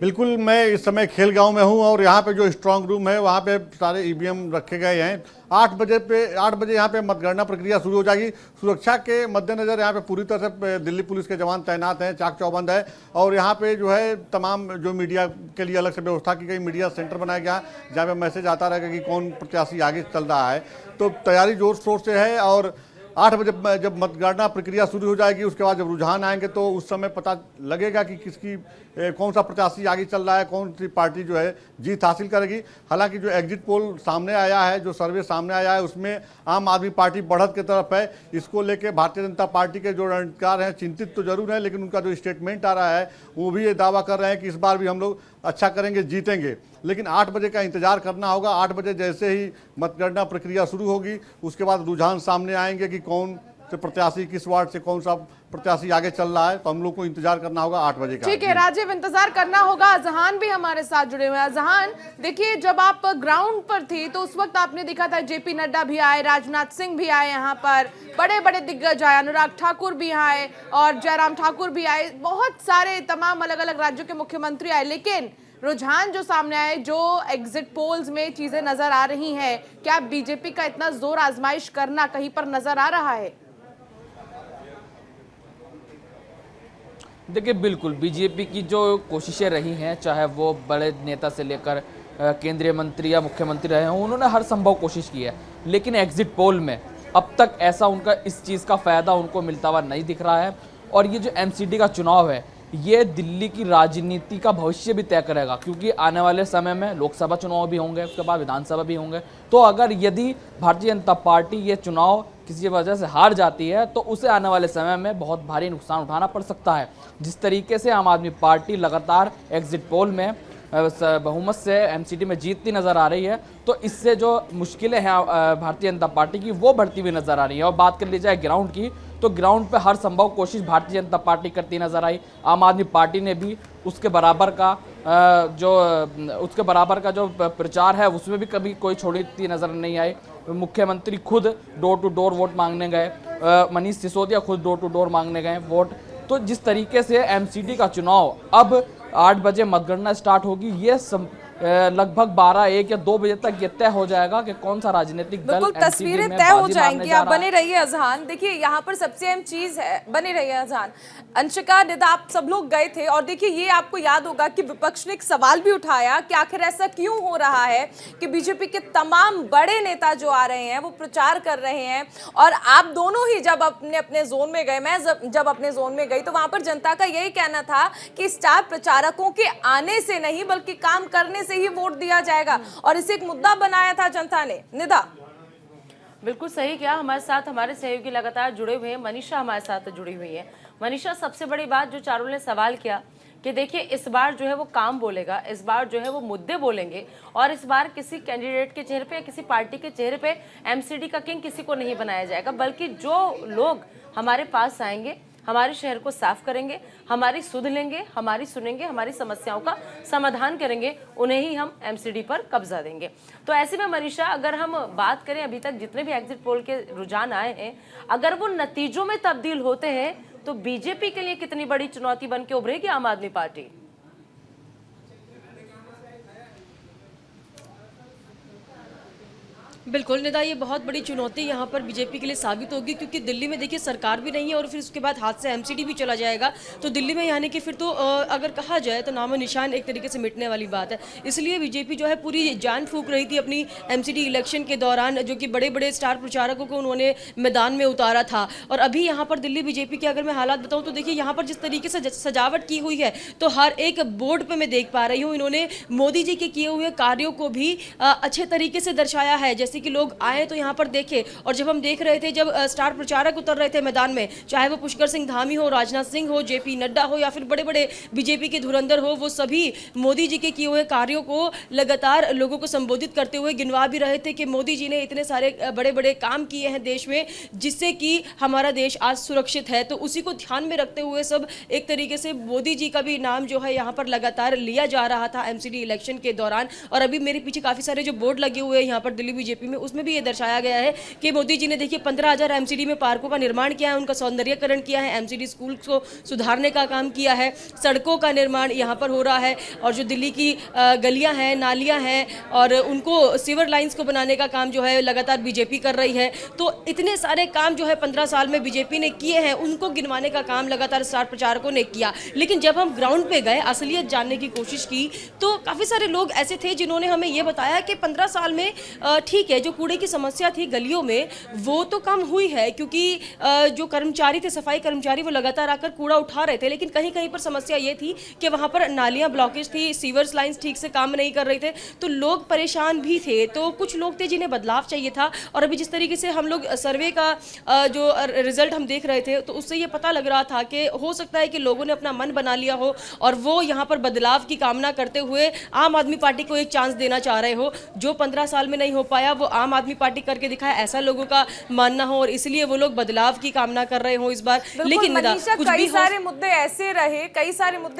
बिल्कुल, मैं इस समय खेलगांव में हूं और यहाँ पे जो स्ट्रांग रूम है वहाँ पे सारे ईवीएम रखे गए हैं। 8 बजे यहाँ पे मतगणना प्रक्रिया शुरू हो जाएगी। सुरक्षा के मद्देनजर यहाँ पे पूरी तरह से दिल्ली पुलिस के जवान तैनात हैं, चाक चौबंद है। और यहाँ पे जो है तमाम जो मीडिया के लिए अलग से व्यवस्था की गई, मीडिया सेंटर बनाया गया जहाँ पे मैसेज आता रहेगा कि कौन प्रत्याशी आगे चल रहा है। तो तैयारी जोर शोर से है और 8 बजे जब मतगणना प्रक्रिया शुरू हो जाएगी उसके बाद जब रुझान आएंगे तो उस समय पता लगेगा कि कौन सा प्रत्याशी आगे चल रहा है, कौन सी पार्टी जो है जीत हासिल करेगी। हालांकि जो एग्जिट पोल सामने आया है, जो सर्वे सामने आया है, उसमें आम आदमी पार्टी बढ़त की तरफ है। इसको लेके भारतीय जनता पार्टी के जो रणनीतिकार हैं चिंतित तो जरूर है, लेकिन उनका जो स्टेटमेंट आ रहा है वो भी ये दावा कर रहे हैं कि इस बार भी हम लोग अच्छा करेंगे, जीतेंगे। लेकिन 8 बजे का इंतजार करना होगा। 8 बजे जैसे ही मतगणना प्रक्रिया शुरू होगी उसके बाद रुझान सामने आएंगे कि कौन से प्रत्याशी किस वार्ड से कौन सा प्रत्याशी आगे चल रहा है। तो हम लोग को इंतजार करना होगा 8 बजे का। ठीक है राजीव, इंतजार करना होगा। अजहान भी हमारे साथ जुड़े हुए हैं। अजहान, देखिए जब आप ग्राउंड पर थी तो उस वक्त आपने देखा था जेपी नड्डा भी आए, राजनाथ सिंह भी आए, यहाँ पर बड़े बड़े दिग्गज आए, अनुराग ठाकुर भी आए और जयराम ठाकुर भी आए, बहुत सारे तमाम अलग अलग राज्यों के मुख्यमंत्री आए। लेकिन रुझान जो सामने आए, जो एग्जिट पोल्स में चीजें नजर आ रही हैं, क्या बीजेपी का इतना जोर आजमाइश करना कहीं पर नजर आ रहा है? देखिए बिल्कुल, बीजेपी की जो कोशिशें रही हैं, चाहे वो बड़े नेता से लेकर केंद्रीय मंत्री या मुख्यमंत्री रहे हों, उन्होंने हर संभव कोशिश की है। लेकिन एग्जिट पोल में अब तक ऐसा उनका इस चीज़ का फ़ायदा उनको मिलता हुआ नहीं दिख रहा है। और ये जो एमसीडी का चुनाव है ये दिल्ली की राजनीति का भविष्य भी तय करेगा, क्योंकि आने वाले समय में लोकसभा चुनाव भी होंगे, उसके बाद विधानसभा भी होंगे। तो अगर यदि भारतीय जनता पार्टी ये चुनाव किसी वजह से हार जाती है तो उसे आने वाले समय में बहुत भारी नुकसान उठाना पड़ सकता है। जिस तरीके से आम आदमी पार्टी लगातार एग्जिट पोल में बहुमत से एमसीडी में जीतती नज़र आ रही है, तो इससे जो मुश्किलें हैं भारतीय जनता पार्टी की वो बढ़ती हुई नज़र आ रही है। और बात कर ली जाए ग्राउंड की, तो ग्राउंड पे हर संभव कोशिश भारतीय जनता पार्टी करती नजर आई। आम आदमी पार्टी ने भी उसके बराबर का जो प्रचार है उसमें भी कभी कोई छोड़ती नज़र नहीं आई। मुख्यमंत्री खुद डोर टू डोर वोट मांगने गए, मनीष सिसोदिया खुद डोर टू डोर मांगने गए वोट। तो जिस तरीके से एमसीडी का चुनाव अब 8 बजे मतगणना स्टार्ट होगी, ये लगभग 12, 1 या 2 बजे तक ये तय हो जाएगा कि कौन सा राजनीतिक दल बिल्कुल तस्वीरें तय हो जाएंगी। आप बने रहिए अजहान। देखिए यहाँ पर सबसे अहम चीज है, बने रहिए अजहान। अंशिका, निदा, आप सब लोग गए थे और देखिए ये आपको याद होगा कि विपक्ष ने एक सवाल भी उठाया कि आखिर ऐसा क्यों हो रहा है कि बीजेपी के तमाम बड़े नेता जो आ रहे हैं वो प्रचार कर रहे हैं और आप दोनों ही जब अपने जोन में गए, मैं जब अपने जोन में गई तो वहां पर जनता का यही कहना था कि स्टार प्रचारकों के आने से नहीं बल्कि काम करने से ही वोट दिया जाएगा और इसे एक मुद्दा बनाया था जनता ने। निदा, बिल्कुल सही किया। हमारे साथ हमारे सहयोगी लगातार जुड़े हुए हैं। मनीषा हमारे साथ जुड़ी हुई है। मनीषा, सबसे बड़ी बात जो चारों ने सवाल किया कि देखिए इस बार जो है वो काम बोलेगा, इस बार जो है वो मुद्दे बोलेंगे और इस बार किसी कैंडिडेट के चेहरे पे या किसी पार्टी के चेहरे पे एमसीडी का किंग किसी को नहीं बनाया जाएगा, बल्कि जो लोग हमारे पास आएंगे, हमारे शहर को साफ करेंगे, हमारी सुध लेंगे, हमारी सुनेंगे, हमारी समस्याओं का समाधान करेंगे, उन्हें ही हम एमसीडी पर कब्जा देंगे। तो ऐसे में मनीषा, अगर हम बात करें अभी तक जितने भी एग्जिट पोल के रुझान आए हैं, अगर वो नतीजों में तब्दील होते हैं तो बीजेपी के लिए कितनी बड़ी चुनौती बन के उभरेगी आम आदमी पार्टी? बिल्कुल निदा, ये बहुत बड़ी चुनौती यहाँ पर बीजेपी के लिए साबित होगी, क्योंकि दिल्ली में देखिए सरकार भी नहीं है और फिर उसके बाद हाथ से एमसीडी भी चला जाएगा। तो दिल्ली में यानी कि फिर तो अगर कहा जाए तो नामो निशान एक तरीके से मिटने वाली बात है। इसलिए बीजेपी जो है पूरी जान फूंक रही थी अपनी एमसीडी इलेक्शन के दौरान, जो कि बड़े बड़े स्टार प्रचारकों को उन्होंने मैदान में उतारा था। और अभी यहाँ पर दिल्ली बीजेपी के अगर मैं हालात बताऊँ तो देखिए यहाँ पर जिस तरीके से सजावट की हुई है, तो हर एक बोर्ड पर मैं देख पा रही हूँ इन्होंने मोदी जी के किए हुए कार्यों को भी अच्छे तरीके से दर्शाया है। जैसे कि लोग आए तो यहाँ पर देखे, और जब हम देख रहे थे जब स्टार प्रचारक उतर रहे थे मैदान में, चाहे वो पुष्कर सिंह धामी हो, राजनाथ सिंह हो, जेपी नड्डा हो या फिर बड़े बड़े बीजेपी के धुरंधर हो, वो सभी मोदी जी के किए हुए कार्यों को लगातार लोगों को संबोधित करते हुए गिनवा भी रहे थे कि मोदी जी ने इतने सारे बड़े बड़े काम किए हैं देश में, जिससे कि हमारा देश आज सुरक्षित है। तो उसी को ध्यान में रखते हुए सब एक तरीके से मोदी जी का भी नाम जो है यहाँ पर लगातार लिया जा रहा था एमसीडी इलेक्शन के दौरान। और अभी मेरे पीछे काफी सारे जो बोर्ड लगे हुए हैं यहाँ पर दिल्ली बीजेपी में, उसमें भी ये दर्शाया गया है कि मोदी जी ने देखिए 15,000 एमसीडी में पार्कों का निर्माण किया है, उनका सौंदर्यीकरण किया है, एमसीडी स्कूल को सुधारने का काम किया है, सड़कों का निर्माण यहाँ पर हो रहा है, और जो दिल्ली की गलियां हैं, नालियां हैं, और उनको सीवर लाइंस को बनाने का काम जो है लगातार बीजेपी कर रही है। तो इतने सारे काम जो है 15 साल में बीजेपी ने किए हैं, उनको गिनवाने का काम लगातार स्टार प्रचारकों ने किया। लेकिन जब हम ग्राउंड पे गए, असलियत जानने की कोशिश की, तो काफ़ी सारे लोग ऐसे थे जिन्होंने हमें ये बताया कि 15 साल में ठीक है, जो कूड़े की समस्या थी गलियों में वो तो कम हुई है, क्योंकि जो कर्मचारी थे, सफाई कर्मचारी, वो लगातार आकर कूड़ा उठा रहे थे। लेकिन कहीं कहीं पर समस्या ये थी कि वहाँ पर नालियाँ ब्लॉकेज थी, सीवर्स लाइंस ठीक से काम नहीं कर रहे थे, तो लोग परेशान भी थे। तो कुछ लोग थे जिन्हें बदलाव चाहिए था। और अभी जिस तरीके से हम लोग सर्वे का जो रिजल्ट हम देख रहे थे, तो उससे ये पता लग रहा था कि हो सकता है कि लोगों ने अपना मन बना लिया हो और वो यहाँ पर बदलाव की कामना करते हुए आम आदमी पार्टी को एक चांस देना चाह रहे हो। जो 15 साल में नहीं हो पाया वो आम आदमी पार्टी करके दिखाया, ऐसा लोगों का मानना हो, और इसलिए वो लोग बदलाव की कामना कर रहे हो इस बार। लेकिन मनीषा, कई सारे मुद्दे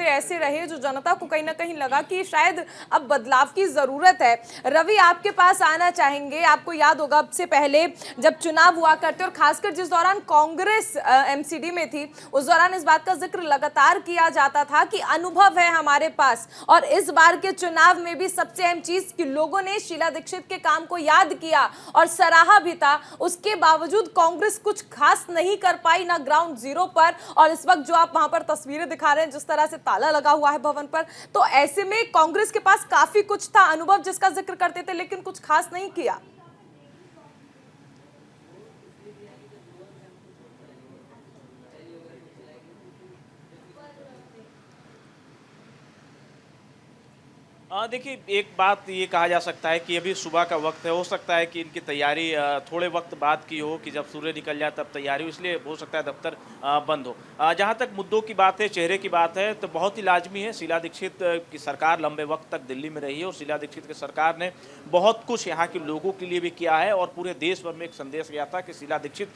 ऐसे रहे जो जनता को कहीं ना कहीं लगा कि शायद अब बदलाव की जरूरत है। रवि, आपके पास आना चाहेंगे। आपको याद होगा अब से पहले जब चुनाव हुआ करते और खासकर जिस दौरान कांग्रेस एमसीडी में थी, उस दौरान इस बात का जिक्र लगातार किया जाता था कि अनुभव है हमारे पास। और इस बार के चुनाव में भी सबसे अहम चीज कि लोगों ने शीला दीक्षित के काम को याद किया और सराहा भी था। उसके बावजूद कांग्रेस कुछ खास नहीं कर पाई, ना ग्राउंड जीरो पर। और इस वक्त जो आप वहां पर तस्वीरें दिखा रहे हैं, जिस तरह से ताला लगा हुआ है भवन पर, तो ऐसे में कांग्रेस के पास काफी कुछ था, अनुभव जिसका जिक्र करते थे, लेकिन कुछ खास नहीं किया। देखिए, एक बात ये कहा जा सकता है कि अभी सुबह का वक्त है, हो सकता है कि इनकी तैयारी थोड़े वक्त बाद की हो, कि जब सूर्य निकल जाए तब तैयारी हो, इसलिए हो सकता है दफ्तर बंद हो। जहाँ तक मुद्दों की बात है, चेहरे की बात है, तो बहुत ही लाजमी है। शीला दीक्षित की सरकार लंबे वक्त तक दिल्ली में रही है और शीला दीक्षित की सरकार ने बहुत कुछ यहाँ के लोगों के लिए भी किया है, और पूरे देश भर में एक संदेश गया था कि शीला दीक्षित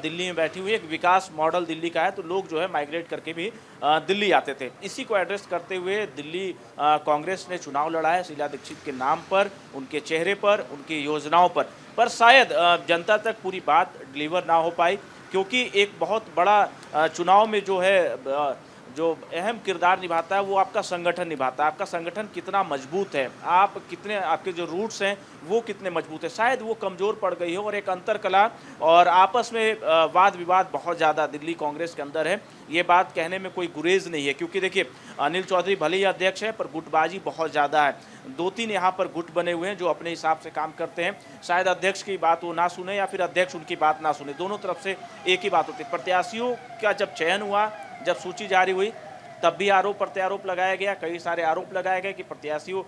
दिल्ली में बैठी हुई, एक विकास मॉडल दिल्ली का है, तो लोग जो है माइग्रेट करके भी दिल्ली आते थे। इसी को एड्रेस करते हुए दिल्ली कांग्रेस ने चुनाव लड़ा है शीला दीक्षित के नाम पर, उनके चेहरे पर, उनकी योजनाओं पर शायद जनता तक पूरी बात डिलीवर ना हो पाई, क्योंकि एक बहुत बड़ा चुनाव में जो है जो अहम किरदार निभाता है वो आपका संगठन निभाता है। आपका संगठन कितना मजबूत है, आप कितने, आपके जो रूट्स हैं वो कितने मजबूत है, शायद वो कमज़ोर पड़ गई हो। और एक अंतरकला और आपस में वाद विवाद बहुत ज़्यादा दिल्ली कांग्रेस के अंदर है, ये बात कहने में कोई गुरेज नहीं है। क्योंकि देखिए, अनिल चौधरी भले ही अध्यक्ष है, पर गुटबाजी बहुत ज़्यादा है। 2-3 यहाँ पर गुट बने हुए हैं जो अपने हिसाब से काम करते हैं। शायद अध्यक्ष की बात वो ना सुने या फिर अध्यक्ष उनकी बात ना सुने, दोनों तरफ से एक ही बात होती है। प्रत्याशियों का जब चयन हुआ, जब सूची जारी हुई, तब भी आरोप प्रत्यारोप लगाया गया, कई सारे आरोप लगाए गए कि प्रत्याशियों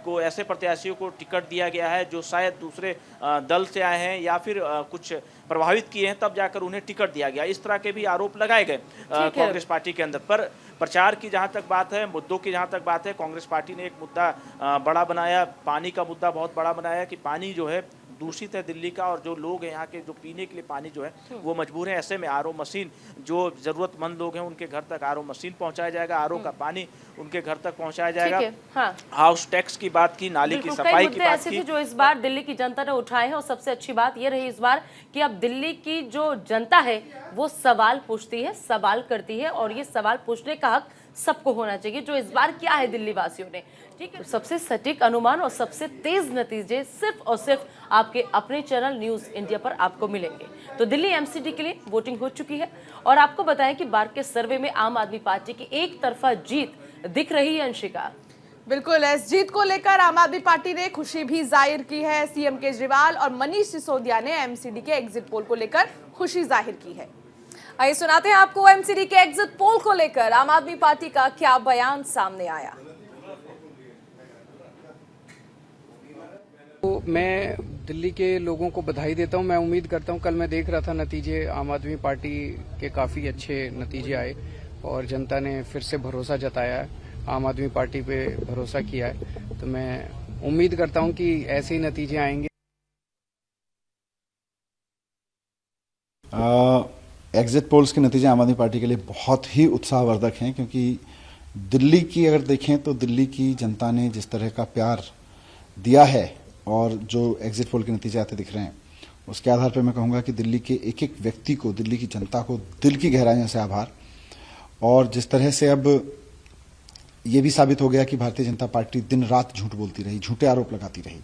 को, ऐसे प्रत्याशियों को टिकट दिया गया है जो शायद दूसरे दल से आए हैं या फिर कुछ प्रभावित किए हैं, तब जाकर उन्हें टिकट दिया गया। इस तरह के भी आरोप लगाए गए कांग्रेस पार्टी के अंदर। पर प्रचार की जहां तक बात है, मुद्दों की जहां तक बात है, कांग्रेस पार्टी ने एक मुद्दा बड़ा बनाया, पानी का मुद्दा बहुत बड़ा बनाया कि पानी जो है दूषित है दिल्ली का, और जो लोग हैं यहाँ के जो पीने के लिए पानी जो है वो मजबूर हैं। ऐसे में आरओ मशीन, जो ज़रूरतमंद लोग हैं उनके घर तक आरओ मशीन पहुँचाया जाएगा, आरओ का पानी उनके घर तक पहुँचाया जाएगा। हाँ। हाउस टैक्स की बात की, नाली की सफाई की बात ऐसे थे जो इस बार दिल्ली की जनता ने उठाए हैं, और सबसे अच्छी बात ये रही इस बार कि अब दिल्ली की जो जनता है वो सवाल पूछती है, सवाल करती है, और ये सवाल पूछने का हक सबको होना चाहिए, जो इस बार किया है दिल्ली वासियों ने। ठीक है, सबसे सटीक अनुमान और सबसे तेज नतीजे सिर्फ और सिर्फ आपके अपने चैनल न्यूज इंडिया पर आपको मिलेंगे। तो दिल्ली एमसीडी के लिए वोटिंग हो चुकी है और आपको बताएं कि बार के सर्वे में आम आदमी पार्टी की एक तरफा जीत दिख रही है। अंशिका, बिल्कुल, इस जीत को लेकर आम आदमी पार्टी ने खुशी भी जाहिर की है। सीएम केजरीवाल और मनीष सिसोदिया ने एमसीडी के एग्जिट पोल को लेकर खुशी जाहिर की है। आइए सुनाते हैं आपको एमसीडी के एग्जिट पोल को लेकर आम आदमी पार्टी का क्या बयान सामने आया। तो मैं दिल्ली के लोगों को बधाई देता हूं। मैं उम्मीद करता हूं, कल मैं देख रहा था नतीजे, आम आदमी पार्टी के काफ़ी अच्छे नतीजे आए और जनता ने फिर से भरोसा जताया है, आम आदमी पार्टी पे भरोसा किया है। तो मैं उम्मीद करता हूं कि ऐसे ही नतीजे आएंगे। एग्जिट पोल्स के नतीजे आम आदमी पार्टी के लिए बहुत ही उत्साहवर्धक हैं, क्योंकि दिल्ली की अगर देखें तो दिल्ली की जनता ने जिस तरह का प्यार दिया है और जो एग्जिट पोल के नतीजे आते दिख रहे हैं, उसके आधार पर मैं कहूँगा कि दिल्ली के एक एक व्यक्ति को, दिल्ली की जनता को दिल की गहराइयों से आभार। और जिस तरह से अब ये भी साबित हो गया कि भारतीय जनता पार्टी दिन रात झूठ बोलती रही, झूठे आरोप लगाती रही,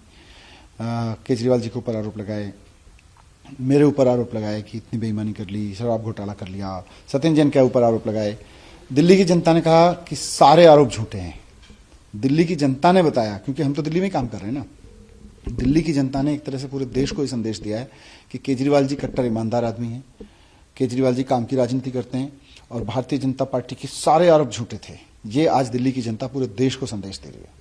केजरीवाल जी के ऊपर आरोप लगाए, मेरे ऊपर आरोप लगाए कि इतनी बेईमानी कर ली, शराब घोटाला कर लिया, सत्येंद्र जैन के ऊपर आरोप लगाए। दिल्ली की जनता ने कहा कि सारे आरोप झूठे हैं। दिल्ली की जनता ने बताया, क्योंकि हम तो दिल्ली में काम कर रहे हैं ना, दिल्ली की जनता ने एक तरह से पूरे देश को ये संदेश दिया है कि केजरीवाल जी कट्टर ईमानदार आदमी हैं, केजरीवाल जी काम की राजनीति करते हैं और भारतीय जनता पार्टी के सारे आरोप झूठे थे। ये आज दिल्ली की जनता पूरे देश को संदेश दे रही है।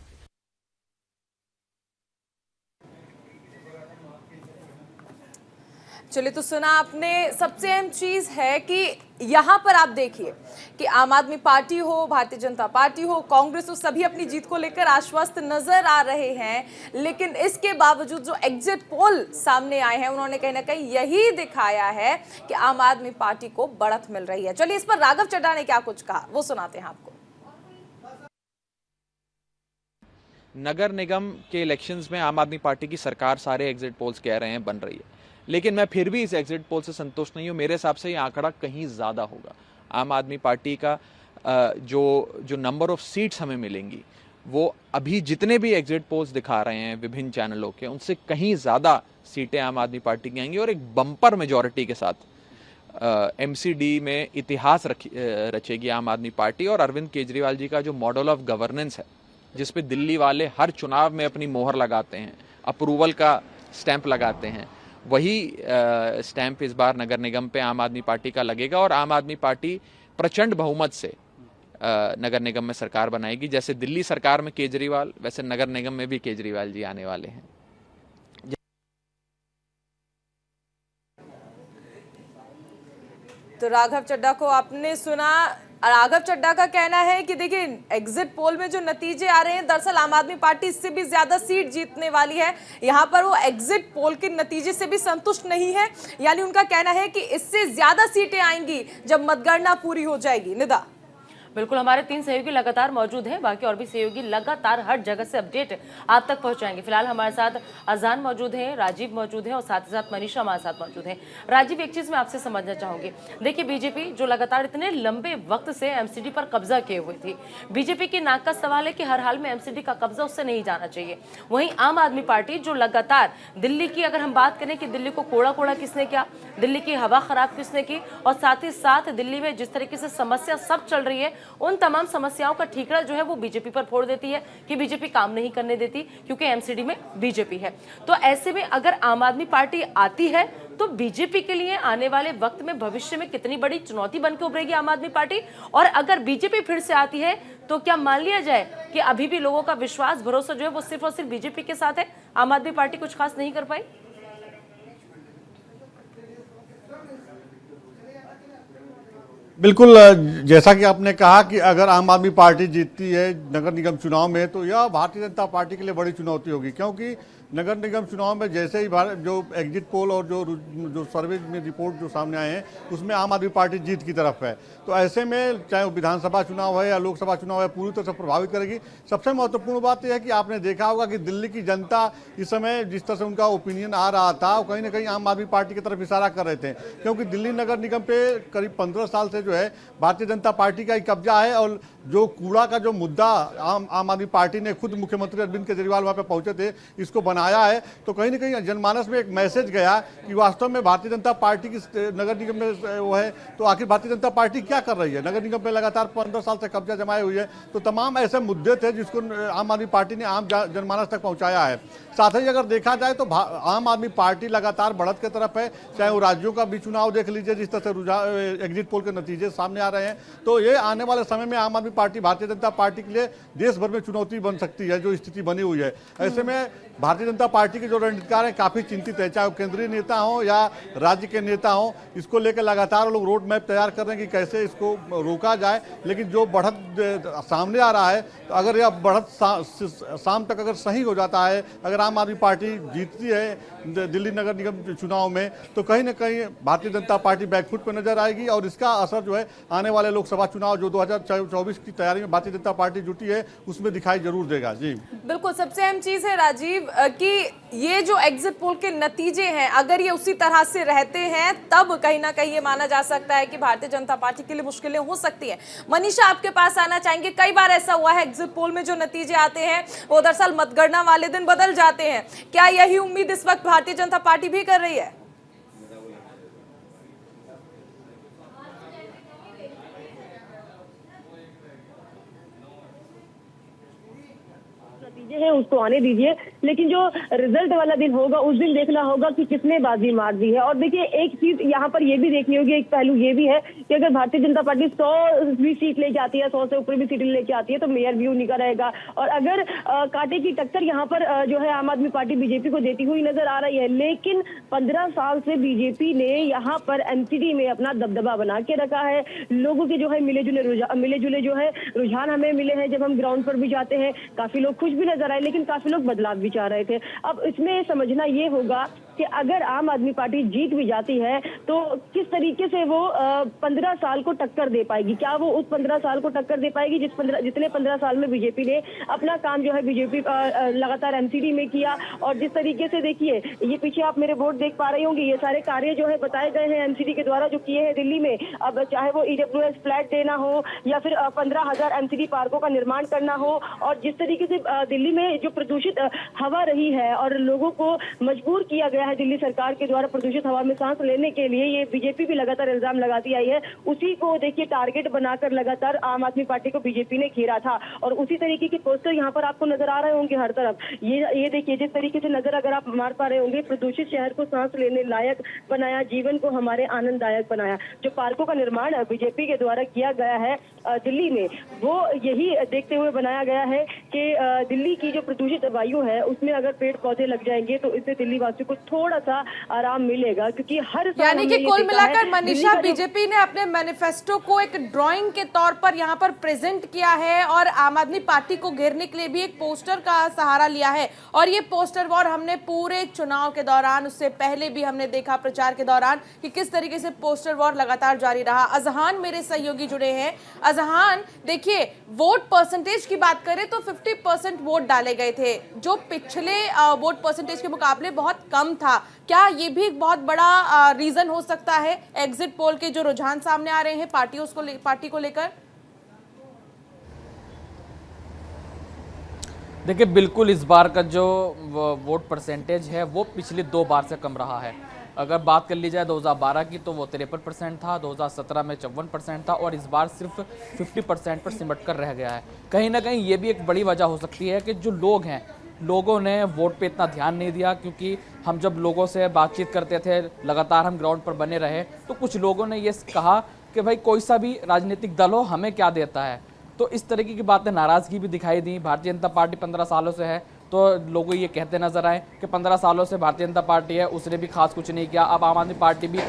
चलिए, तो सुना आपने। सबसे अहम चीज है कि यहां पर आप देखिए कि आम आदमी पार्टी हो, भारतीय जनता पार्टी हो, कांग्रेस हो, सभी अपनी जीत को लेकर आश्वस्त नजर आ रहे हैं। लेकिन इसके बावजूद जो एग्जिट पोल सामने आए हैं, उन्होंने कहीं ना कहीं यही दिखाया है कि आम आदमी पार्टी को बढ़त मिल रही है। चलिए, इस पर राघव चड्ढा ने क्या कुछ कहा, वो सुनाते हैं आपको। नगर निगम के इलेक्शंस में आम आदमी पार्टी की सरकार सारे एग्जिट पोल्स कह रहे हैं बन रही है, लेकिन मैं फिर भी इस एग्जिट पोल से संतुष्ट नहीं हूँ। मेरे हिसाब से ये आंकड़ा कहीं ज़्यादा होगा। आम आदमी पार्टी का जो नंबर ऑफ सीट्स हमें मिलेंगी, वो अभी जितने भी एग्जिट पोल्स दिखा रहे हैं विभिन्न चैनलों के, उनसे कहीं ज़्यादा सीटें आम आदमी पार्टी की आएंगी और एक बम्पर मेजॉरिटी के साथ एमसीडी में इतिहास रचेगी आम आदमी पार्टी। और अरविंद केजरीवाल जी का जो मॉडल ऑफ गवर्नेंस है, जिस पे दिल्ली वाले हर चुनाव में अपनी मोहर लगाते हैं, अप्रूवल का स्टैंप लगाते हैं, वही स्टैंप इस बार नगर निगम पे आम आदमी पार्टी का लगेगा और आम आदमी पार्टी प्रचंड बहुमत से नगर निगम में सरकार बनाएगी। जैसे दिल्ली सरकार में केजरीवाल, वैसे नगर निगम में भी केजरीवाल जी आने वाले हैं। तो राघव चड्ढा को आपने सुना। राघव चड्ढा का कहना है कि देखिए, एग्जिट पोल में जो नतीजे आ रहे हैं, दरअसल आम आदमी पार्टी इससे भी ज्यादा सीट जीतने वाली है। यहां पर वो एग्जिट पोल के नतीजे से भी संतुष्ट नहीं है, यानी उनका कहना है कि इससे ज्यादा सीटें आएंगी जब मतगणना पूरी हो जाएगी। निदा, बिल्कुल, हमारे 3 सहयोगी लगातार मौजूद हैं, बाकी और भी सहयोगी लगातार हर जगह से अपडेट आप तक पहुंचाएंगे। फिलहाल हमारे साथ अजान मौजूद हैं, राजीव मौजूद हैं और साथ ही साथ मनीषा हमारे साथ मौजूद हैं। राजीव, एक चीज मैं आपसे समझना चाहूंगी। देखिए, बीजेपी जो लगातार इतने लंबे वक्त से एमसीडी पर कब्जा किए हुए थी, बीजेपी की नाक का सवाल है कि हर हाल में एमसीडी का कब्जा उससे नहीं जाना चाहिए। वहीं आम आदमी पार्टी जो लगातार दिल्ली की, अगर हम बात करें कि दिल्ली को कोड़ा कोड़ा किसने किया, दिल्ली की हवा खराब किसने की, और साथ ही साथ दिल्ली में जिस तरीके से समस्या सब चल रही है, उन तमाम समस्याओं का ठीकरा जो है वो बीजेपी पर फोड़ देती है कि बीजेपी काम नहीं करने देती क्योंकि एमसीडी में बीजेपी है। तो ऐसे में अगर आम आदमी पार्टी आती है तो बीजेपी के लिए आने वाले वक्त में, भविष्य में कितनी बड़ी चुनौती बनकर उभरेगी आम आदमी पार्टी। और अगर बीजेपी फिर से आती है तो क्या मान लिया जाए कि अभी भी लोगों का विश्वास, भरोसा जो है वो सिर्फ और सिर्फ बीजेपी के साथ है, आम आदमी पार्टी कुछ खास नहीं कर पाई? बिल्कुल, जैसा कि आपने कहा कि अगर आम आदमी पार्टी जीतती है नगर निगम चुनाव में, तो यह भारतीय जनता पार्टी के लिए बड़ी चुनौती होगी, क्योंकि नगर निगम चुनाव में जैसे ही जो एग्जिट पोल और जो सर्वे में रिपोर्ट जो सामने आए हैं उसमें आम आदमी पार्टी जीत की तरफ है। तो ऐसे में चाहे वो विधानसभा चुनाव है या लोकसभा चुनाव है, पूरी तरह से प्रभावित करेगी। सबसे महत्वपूर्ण बात यह है कि आपने देखा होगा कि दिल्ली की जनता इस समय जिस तरह से उनका ओपिनियन आ रहा था, वो कहीं ना कहीं आम आदमी पार्टी की तरफ इशारा कर रहे थे, क्योंकि दिल्ली नगर निगम पे करीब 15 साल से जो है भारतीय जनता पार्टी का ही कब्जा है। और जो कूड़ा का जो मुद्दा आम आदमी पार्टी ने खुद मुख्यमंत्री अरविंद केजरीवाल वहाँ पे पहुंचे थे, इसको बनाया है। तो कहीं ना कहीं जनमानस में एक मैसेज गया कि वास्तव में भारतीय जनता पार्टी की नगर निगम में वो है, तो आखिर भारतीय जनता पार्टी क्या कर रही है। नगर निगम पे लगातार 15 साल से कब्जा जमाए हुई है। तो तमाम ऐसे मुद्दे थे जिसको आम आदमी पार्टी ने आम जनमानस तक पहुंचाया है। साथ ही अगर देखा जाए तो आम आदमी पार्टी लगातार बढ़त की तरफ है। चाहे वो राज्यों का भी चुनाव देख लीजिए, जिस तरह से एग्जिट पोल के नतीजे सामने आ रहे हैं, तो ये आने वाले समय में आम आदमी पार्टी भारतीय जनता पार्टी के लिए देश भर में चुनौती बन सकती है, जो स्थिति बनी हुई है। ऐसे में भारतीय जनता पार्टी के जो रणनीतिकार हैं काफी चिंतित है, चाहे वो केंद्रीय नेता हो या राज्य के नेता हो। इसको लेकर लगातार लोग रोड मैप तैयार कर रहे हैं कि कैसे इसको रोका जाए। लेकिन जो बढ़त सामने आ रहा है, तो अगर यह बढ़त शाम तक अगर सही हो जाता है, अगर आम आदमी पार्टी जीतती है दिल्ली नगर निगम चुनाव में, तो कहीं ना कहीं भारतीय जनता पार्टी बैकफुट पर नजर आएगी। और इसका असर जो है आने वाले लोकसभा चुनाव जो 2024 की तैयारी में भारतीय जनता पार्टी जुटी है, उसमें दिखाई जरूर देगा। जी बिल्कुल, सबसे अहम चीज है राजीव कि ये जो एग्जिट पोल के नतीजे हैं, अगर ये उसी तरह से रहते हैं तब कहीं ना कहीं ये माना जा सकता है कि भारतीय जनता पार्टी के लिए मुश्किलें हो सकती हैं। मनीषा, आपके पास आना चाहेंगे। कई बार ऐसा हुआ है एग्जिट पोल में जो नतीजे आते हैं वो दरअसल मतगणना वाले दिन बदल जाते हैं। क्या यही उम्मीद इस वक्त भारतीय जनता पार्टी भी कर रही है? नतीजे हैं उसको आने दीजिए, लेकिन जो रिजल्ट वाला दिन होगा उस दिन देखना होगा कि किसने बाजी मार दी है। और देखिए, एक चीज यहाँ पर ये भी देखनी होगी, एक पहलू ये भी है कि अगर भारतीय जनता पार्टी 100 भी सीट लेके आती है, 100 से ऊपर भी सीट लेके आती है, तो मेयर भी उन्हीं का रहेगा। और अगर कांटे की टक्कर यहाँ पर जो है आम आदमी पार्टी बीजेपी को देती हुई नजर आ रही है, लेकिन 15 साल से बीजेपी ने यहाँ पर एमसीडी में अपना दबदबा बना के रखा है। लोगों के जो है मिले जुले जो है रुझान हमें मिले हैं। जब हम ग्राउंड पर भी जाते हैं, काफी लोग खुश भी नजर आए, लेकिन काफी लोग बदलाव भी चाह रहे थे। अब इसमें समझना ये होगा कि अगर आम आदमी पार्टी जीत भी जाती है तो किस तरीके से वो 15 साल को टक्कर दे पाएगी। क्या वो उस 15 साल को टक्कर दे पाएगी जितने 15 साल में बीजेपी ने अपना काम जो है बीजेपी लगातार एमसीडी में किया। और जिस तरीके से देखिए, ये पीछे आप मेरे बोर्ड देख पा रहे होंगे, ये सारे कार्य जो है बताए गए हैं एमसीडी के द्वारा जो किए हैं दिल्ली में। अब चाहे वो ईडब्ल्यूएस फ्लैट देना हो या फिर 15,000 एमसीडी पार्कों का निर्माण करना हो, और जिस तरीके से दिल्ली में जो प्रदूषित हवा रही है और लोगों को मजबूर किया गया है दिल्ली सरकार के द्वारा प्रदूषित हवा में सांस लेने के लिए, ये बीजेपी भी लगातार इल्जाम लगाती आई है। उसी को देखिए टारगेट बनाकर लगातार आम आदमी पार्टी को बीजेपी ने घेरा था। और उसी तरीके के पोस्टर यहाँ पर आपको नजर आ रहे होंगे हर तरफ। ये देखिए, जिस तरीके से नजर अगर आप मार पा रहे होंगे, प्रदूषित शहर को सांस लेने लायक बनाया, जीवन को हमारे आनंददायक बनाया। जो पार्कों का निर्माण बीजेपी के द्वारा किया गया है दिल्ली में, वो यही देखते हुए बनाया गया है कि दिल्ली की जो प्रदूषित वायु है उसमें अगर पेड़ पौधे लग जाएंगे तो इससे दिल्ली वासियों को थोड़ा सा आराम मिलेगा। क्योंकि हर यानी कि कुल मिलाकर मनीषा, बीजेपी ने अपने मैनिफेस्टो को एक ड्राइंग के तौर पर यहाँ पर प्रेजेंट किया है और आम आदमी पार्टी को घेरने के लिए भी एक पोस्टर का सहारा लिया है। और ये पोस्टर वॉर हमने पूरे चुनाव के दौरान, उससे पहले भी हमने देखा प्रचार के दौरान कि किस तरीके से पोस्टर वॉर लगातार जारी रहा। अजहान मेरे सहयोगी जुड़े हैं। अजहान, देखिए, वोट परसेंटेज की बात करें तो 50% वोट डाले गए थे, जो पिछले वोट परसेंटेज के मुकाबले बहुत कम था। क्या ये भी एक बहुत बड़ा रीजन हो सकता है एग्जिट पोल के जो रुझान सामने आ रहे हैं पार्टी को लेकर? देखिए, बिल्कुल इस बार का जो वोट परसेंटेज है वो पिछले 2 बार से कम रहा है। अगर बात कर ली जाए 2012 की तो वो 53% था, 2017 में 54% था, और इस बार सिर्फ 50% पर सिमट कर रह गया है। कहीं ना कहीं ये भी एक बड़ी वजह हो सकती है कि जो लोग हैं, लोगों ने वोट पे इतना ध्यान नहीं दिया। क्योंकि हम जब लोगों से बातचीत करते थे, लगातार हम ग्राउंड पर बने रहे, तो कुछ लोगों ने ये कहा कि भाई कोई सा भी राजनीतिक दल हो, हमें क्या देता है। तो इस तरीके की बातें, नाराज़गी भी दिखाई दी। भारतीय जनता पार्टी 15 सालों से है, तो लोग ये कहते नजर आए कि 15 सालों से भारतीय जनता पार्टी है, उसने भी खास कुछ नहीं किया। अब आम आदमी पार्टी भी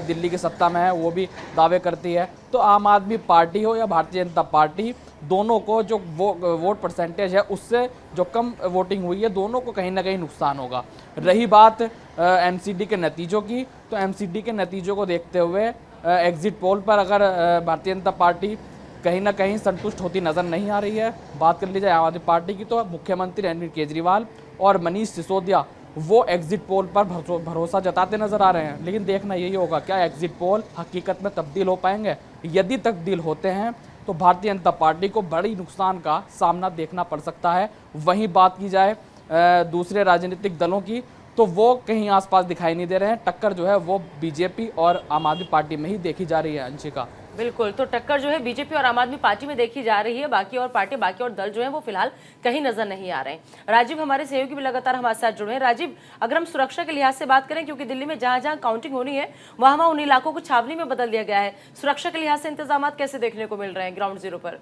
दिल्ली की सत्ता में है, वो भी दावे करती है। तो आम आदमी पार्टी हो या भारतीय जनता पार्टी, दोनों को जो वोट परसेंटेज है उससे जो कम वोटिंग हुई है, दोनों को कहीं ना कहीं नुकसान होगा। रही बात एमसीडी के नतीजों की, तो एमसीडी के नतीजों को देखते हुए एग्जिट पोल पर अगर भारतीय जनता पार्टी कहीं ना कहीं संतुष्ट होती नज़र नहीं आ रही है। बात कर ली जाए आम आदमी पार्टी की, तो मुख्यमंत्री अरविंद केजरीवाल और मनीष सिसोदिया वो एग्जिट पोल पर भरोसा जताते नजर आ रहे हैं। लेकिन देखना यही होगा, क्या एग्जिट पोल हकीकत में तब्दील हो पाएंगे? यदि तब्दील होते हैं तो भारतीय जनता पार्टी को बड़ी नुकसान का सामना देखना पड़ सकता है। वहीं बात की जाए दूसरे राजनीतिक दलों की, तो वो कहीं आसपास दिखाई नहीं दे रहे हैं। टक्कर जो है वो बीजेपी और आम आदमी पार्टी में ही देखी जा रही है। अंशिका, बिल्कुल, तो टक्कर जो है बीजेपी और आम आदमी पार्टी में देखी जा रही है। बाकी और दल जो है वो फिलहाल कहीं नजर नहीं आ रहे हैं। राजीव हमारे सहयोगी भी लगातार हमारे साथ जुड़े हैं। राजीव, अगर हम सुरक्षा के लिहाज से बात करें, क्योंकि दिल्ली में जहां जहां काउंटिंग होनी है वहां उन इलाकों को छावनी में बदल दिया गया है, सुरक्षा के लिहाज से इंतजाम कैसे देखने को मिल रहे हैं ग्राउंड जीरो पर?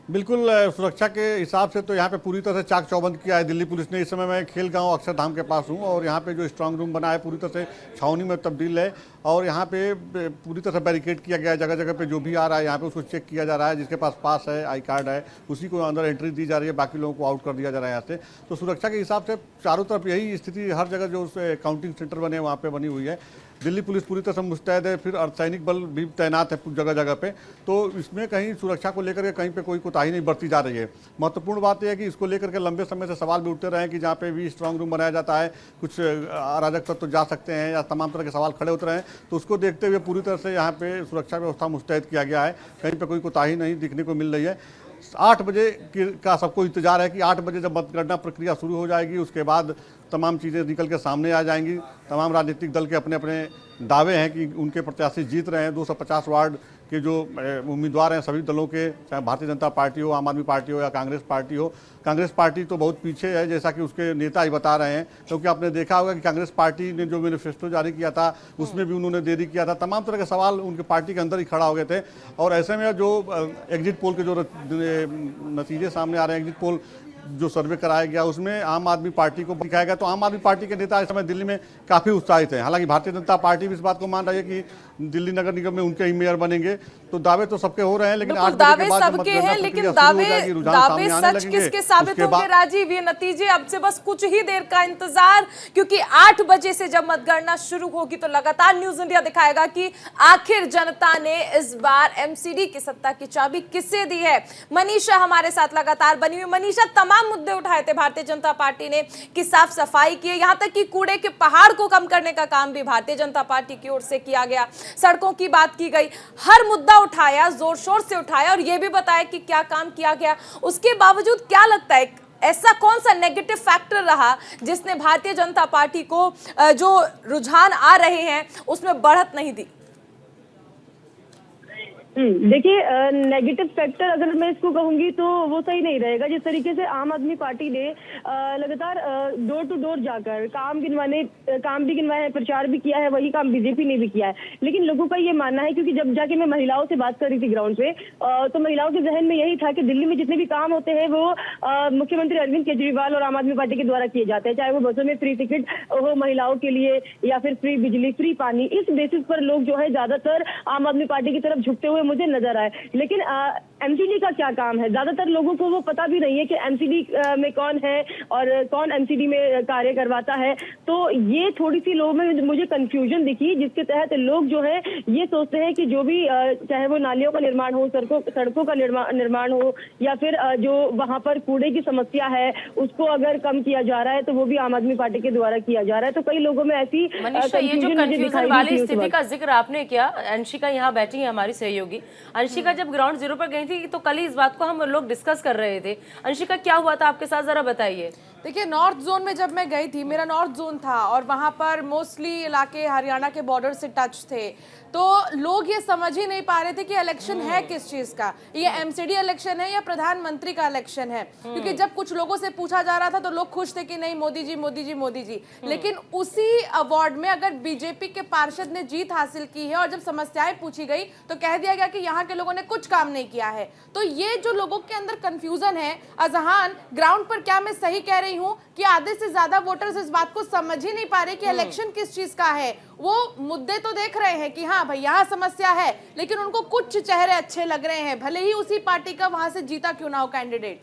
बिल्कुल, सुरक्षा के हिसाब से तो यहाँ पे पूरी तरह से चाक चौबंद किया है दिल्ली पुलिस ने। इस समय मैं खेल गांव अक्षरधाम के पास हूँ और यहाँ पे जो स्ट्रांग रूम बना है पूरी तरह से छावनी में तब्दील है और यहाँ पे पूरी तरह से बैरिकेड किया गया है। जगह जगह पे जो भी आ रहा है यहाँ पे उसको चेक किया जा रहा है। जिसके पास पास है, आई कार्ड है, उसी को अंदर एंट्री दी जा रही है, बाकी लोगों को आउट कर दिया जा रहा है यहाँ से। तो सुरक्षा के हिसाब से चारों तरफ यही स्थिति, हर जगह जो काउंटिंग सेंटर बने वहाँ पर बनी हुई है। दिल्ली पुलिस पूरी तरह से मुस्तैद है, फिर अर्धसैनिक बल भी तैनात है जगह जगह पे। तो इसमें कहीं सुरक्षा को लेकर के कहीं पे कोई कोताही नहीं बरती जा रही है। महत्वपूर्ण बात यह है कि इसको लेकर के लंबे समय से सवाल भी उठते रहे हैं कि जहाँ पे भी स्ट्रांग रूम बनाया जाता है कुछ अराजक तत्व तो जा सकते हैं या तमाम तरह के सवाल खड़े होते रहे हैं। तो उसको देखते हुए पूरी तरह से यहाँ पे सुरक्षा व्यवस्था मुस्तैद किया गया है, कहीं पर कोई कोताही नहीं दिखने को मिल रही है। 8 बजे का सबको इंतजार है कि 8 बजे जब मतगणना प्रक्रिया शुरू हो जाएगी उसके बाद तमाम चीज़ें निकल के सामने आ जाएंगी। तमाम राजनीतिक दल के अपने अपने दावे हैं कि उनके प्रत्याशी जीत रहे हैं। 250 वार्ड के जो उम्मीदवार हैं सभी दलों के, चाहे भारतीय जनता पार्टी हो, आम आदमी पार्टी हो या कांग्रेस पार्टी हो। कांग्रेस पार्टी तो बहुत पीछे है, जैसा कि उसके नेता ही बता रहे हैं, क्योंकि आपने देखा होगा कि कांग्रेस पार्टी ने जो मैनिफेस्टो जारी किया था उसमें भी उन्होंने देरी किया था। तमाम तरह के सवाल उनके पार्टी के अंदर ही खड़ा हो गए थे। और ऐसे में जो एग्जिट पोल के जो नतीजे सामने आ रहे हैं, एग्जिट पोल जो सर्वे कराया गया उसमें आम आदमी पार्टी को दिखाया गया। तो आम आदमी पार्टी के नेता इस समय दिल्ली में काफ़ी उत्साहित हैं। हालांकि भारतीय जनता पार्टी भी इस बात को मान रही है कि दिल्ली नगर निगम में उनके ही मेयर बनेंगे। तो दावे तो सबके हो रहे हैं, लेकिन 8 बजे दावे के बाद सबके हैं, लेकिन दावे सच किसके साबित होंगे राजीव? ये नतीजे अब से बस कुछ ही देर का इंतजार, क्योंकि 8 बजे से जब मतगणना शुरू होगी तो लगातार न्यूज इंडिया दिखाएगा कि आखिर जनता ने इस बार एमसीडी की सत्ता की चाबी किसे दी है। मनीषा हमारे साथ लगातार बनी हुई। मनीषा, तमाम मुद्दे उठाए थे भारतीय जनता पार्टी ने कि साफ सफाई की, यहां तक कि कूड़े के पहाड़ को कम करने का काम भी भारतीय जनता पार्टी की ओर से किया गया, सड़कों की बात की गई, हर मुद्दा उठाया, जोर शोर से उठाया और यह भी बताया कि क्या काम किया गया। उसके बावजूद क्या लगता है, ऐसा कौन सा नेगेटिव फैक्टर रहा जिसने भारतीय जनता पार्टी को जो रुझान आ रहे हैं उसमें बढ़त नहीं दी? देखिए, नेगेटिव फैक्टर अगर मैं इसको कहूंगी तो वो सही नहीं रहेगा। जिस तरीके से आम आदमी पार्टी ने लगातार डोर टू डोर जाकर काम भी गिनवाए हैं, प्रचार भी किया है, वही काम बीजेपी ने भी किया है। लेकिन लोगों का ये मानना है, क्योंकि जब जाके मैं महिलाओं से बात कर रही थी ग्राउंड पे, तो महिलाओं के जहन में यही था कि दिल्ली में जितने भी काम होते हैं वो मुख्यमंत्री अरविंद केजरीवाल और आम आदमी पार्टी के द्वारा किए जाते हैं, चाहे वो बसों में फ्री टिकट हो महिलाओं के लिए या फिर फ्री बिजली, फ्री पानी। इस बेसिस पर लोग जो है ज्यादातर आम आदमी पार्टी की तरफ झुकते हुए मुझे नजर आए। लेकिन एमसीडी का क्या काम है, ज्यादातर लोगों को वो पता भी नहीं है कि एमसीडी में कौन है और कौन एमसीडी में कार्य करवाता है। तो ये थोड़ी सी लोगों में मुझे कंफ्यूजन दिखी, जिसके तहत लोग जो है ये सोचते हैं कि जो भी चाहे वो नालियों का निर्माण हो, सड़कों का निर्माण हो या फिर जो वहां पर कूड़े की समस्या है उसको अगर कम किया जा रहा है तो वो भी आम आदमी पार्टी के द्वारा किया जा रहा है। तो कई लोगों में ऐसी ये जो कंफ्यूजन वाली स्थिति का जिक्र आपने किया, अंशिका यहाँ बैठी है हमारी सहयोगी। अंशिका, जब ग्राउंड जीरो पर गई थी तो कल ही इस बात को हम लोग डिस्कस कर रहे थे। अंशिका, क्या हुआ था आपके साथ, जरा बताइए। देखिए, नॉर्थ जोन में जब मैं गई थी, मेरा नॉर्थ जोन था और वहां पर मोस्टली इलाके हरियाणा के बॉर्डर से टच थे, तो लोग ये समझ ही नहीं पा रहे थे कि इलेक्शन है किस चीज का, ये एमसीडी इलेक्शन है या प्रधानमंत्री का इलेक्शन है। क्योंकि जब कुछ लोगों से पूछा जा रहा था तो लोग खुश थे कि नहीं, मोदी जी मोदी जी मोदी जी। लेकिन उसी अवार्ड में अगर बीजेपी के पार्षद ने जीत हासिल की है और जब समस्याएं पूछी गई तो कह दिया गया कि यहाँ के लोगों ने कुछ काम नहीं किया है। तो ये जो लोगों के अंदर कंफ्यूजन है, अजहान, ग्राउंड पर क्या मैं सही कह रही हूँ कि आधे से ज्यादा वोटर्स इस बात को समझ ही नहीं पा रहे कि इलेक्शन किस चीज का है। वो मुद्दे तो देख रहे हैं कि हाँ भाई यहाँ समस्या है, लेकिन उनको कुछ चेहरे अच्छे लग रहे हैं, भले ही उसी पार्टी का वहां से जीता क्यों ना हो कैंडिडेट।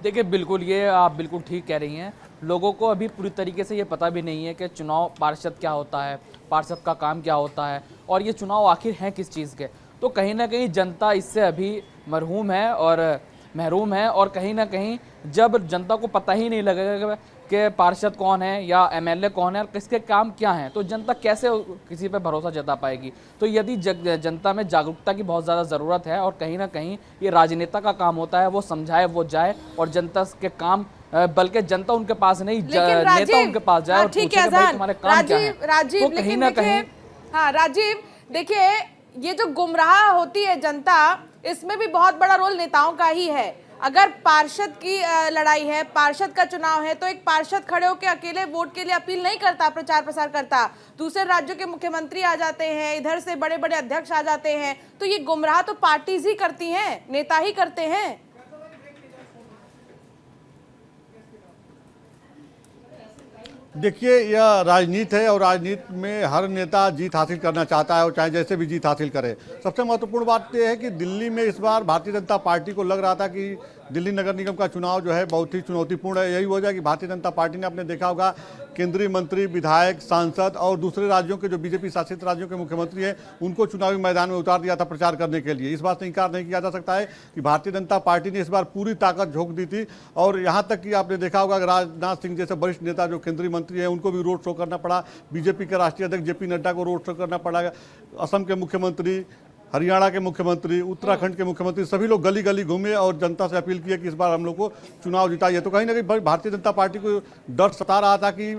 देखिए, बिल्कुल ये आप बिल्कुल ठीक कह रही हैं। लोगों को अभी पूरी तरीके से ये पता भी नहीं है कि चुनाव पार्षद क्या होता है, पार्षद का काम क्या होता है और ये चुनाव आखिर हैं किस चीज़ के। तो कहीं ना कहीं जनता इससे अभी मरहूम है और महरूम है, और कहीं ना कहीं जब जनता को पता ही नहीं लगेगा कि पार्षद कौन है या एमएलए कौन है और किसके काम क्या हैं, तो जनता कैसे किसी पे भरोसा जता पाएगी। तो यदि जनता में जागरूकता की बहुत ज़्यादा ज़रूरत है और कहीं ना कहीं ये राजनेता का काम होता है, वो समझाए, वो जाए और जनता के काम, बल्कि जनता उनके पास नहीं, नेता उनके पास जाए और पूछे कि भाई तुम्हारे काम क्या है। राजीव, तो कहीं ना कहीं हाँ राजीव, देखिए ये जो गुमराह होती है जनता, इसमें भी बहुत बड़ा रोल नेताओं का ही है। अगर पार्षद की लड़ाई है, पार्षद का चुनाव है, तो एक पार्षद खड़े होकर अकेले वोट के लिए अपील नहीं करता, प्रचार प्रसार करता, दूसरे राज्यों के मुख्यमंत्री आ जाते हैं, इधर से बड़े बड़े अध्यक्ष आ जाते हैं। तो ये गुमराह तो पार्टीज ही करती हैं, नेता ही करते हैं। देखिए, यह राजनीति है और राजनीति में हर नेता जीत हासिल करना चाहता है और चाहे जैसे भी जीत हासिल करे। सबसे महत्वपूर्ण बात यह है कि दिल्ली में इस बार भारतीय जनता पार्टी को लग रहा था कि दिल्ली नगर निगम का चुनाव जो है बहुत ही चुनौतीपूर्ण है। यही वजह कि भारतीय जनता पार्टी ने, आपने देखा होगा, केंद्रीय मंत्री, विधायक, सांसद और दूसरे राज्यों के जो बीजेपी शासित राज्यों के मुख्यमंत्री हैं उनको चुनावी मैदान में उतार दिया था प्रचार करने के लिए। इस बात से इंकार नहीं किया जा सकता है कि भारतीय जनता पार्टी ने इस बार पूरी ताकत झोंक दी थी और यहाँ तक कि आपने देखा होगा राजनाथ सिंह जैसे वरिष्ठ नेता जो केंद्रीय मंत्री हैं उनको भी रोड शो करना पड़ा, बीजेपी के राष्ट्रीय अध्यक्ष जेपी नड्डा को रोड शो करना पड़ा, असम के मुख्यमंत्री, हरियाणा के मुख्यमंत्री, उत्तराखंड के मुख्यमंत्री, सभी लोग गली गली घूमे और जनता से अपील की है कि इस बार हम लोग को चुनाव जिताइए। तो कहीं ना कहीं भारतीय जनता पार्टी को डर सता रहा था कि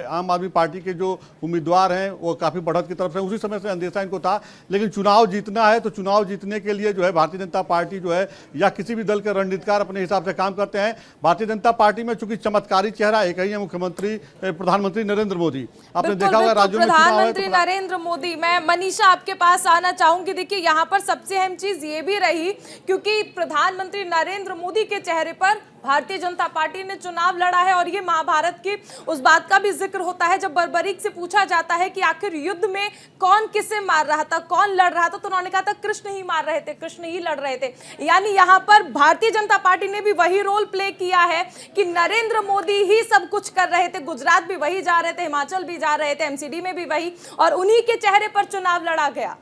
आम आदमी पार्टी के जो उम्मीदवार हैं वो काफ़ी बढ़त की तरफ से, उसी समय से अंदेशा इनको था। लेकिन चुनाव जीतना है तो चुनाव जीतने के लिए जो है भारतीय जनता पार्टी जो है या किसी भी दल के रणनीतिकार अपने हिसाब से काम करते हैं। भारतीय जनता पार्टी में चूंकि चमत्कारी चेहरा एक ही है, मुख्यमंत्री प्रधानमंत्री नरेंद्र मोदी। आपने देखा होगा राज्यों में प्रधानमंत्री नरेंद्र मोदी। मैं मनीषा आपके पास आना चाहूंगी। देखिए, यहाँ पर सबसे अहम चीज ये भी रही, क्योंकि प्रधानमंत्री नरेंद्र मोदी के चेहरे पर भारतीय जनता पार्टी ने चुनाव लड़ा है और ये महाभारत की उस बात का भी जिक्र होता है जब बर्बरीक से पूछा जाता है कि आखिर युद्ध में कौन किसे मार रहा था, कौन लड़ रहा था, तो उन्होंने कहा था कृष्ण ही मार रहे थे, कृष्ण ही लड़ रहे थे। यानी यहाँ पर भारतीय जनता पार्टी ने भी वही रोल प्ले किया है कि नरेंद्र मोदी ही सब कुछ कर रहे थे। गुजरात भी वही जा रहे थे, हिमाचल भी जा रहे थे, एमसीडी में भी वही, और उन्हीं के चेहरे पर चुनाव लड़ा गया।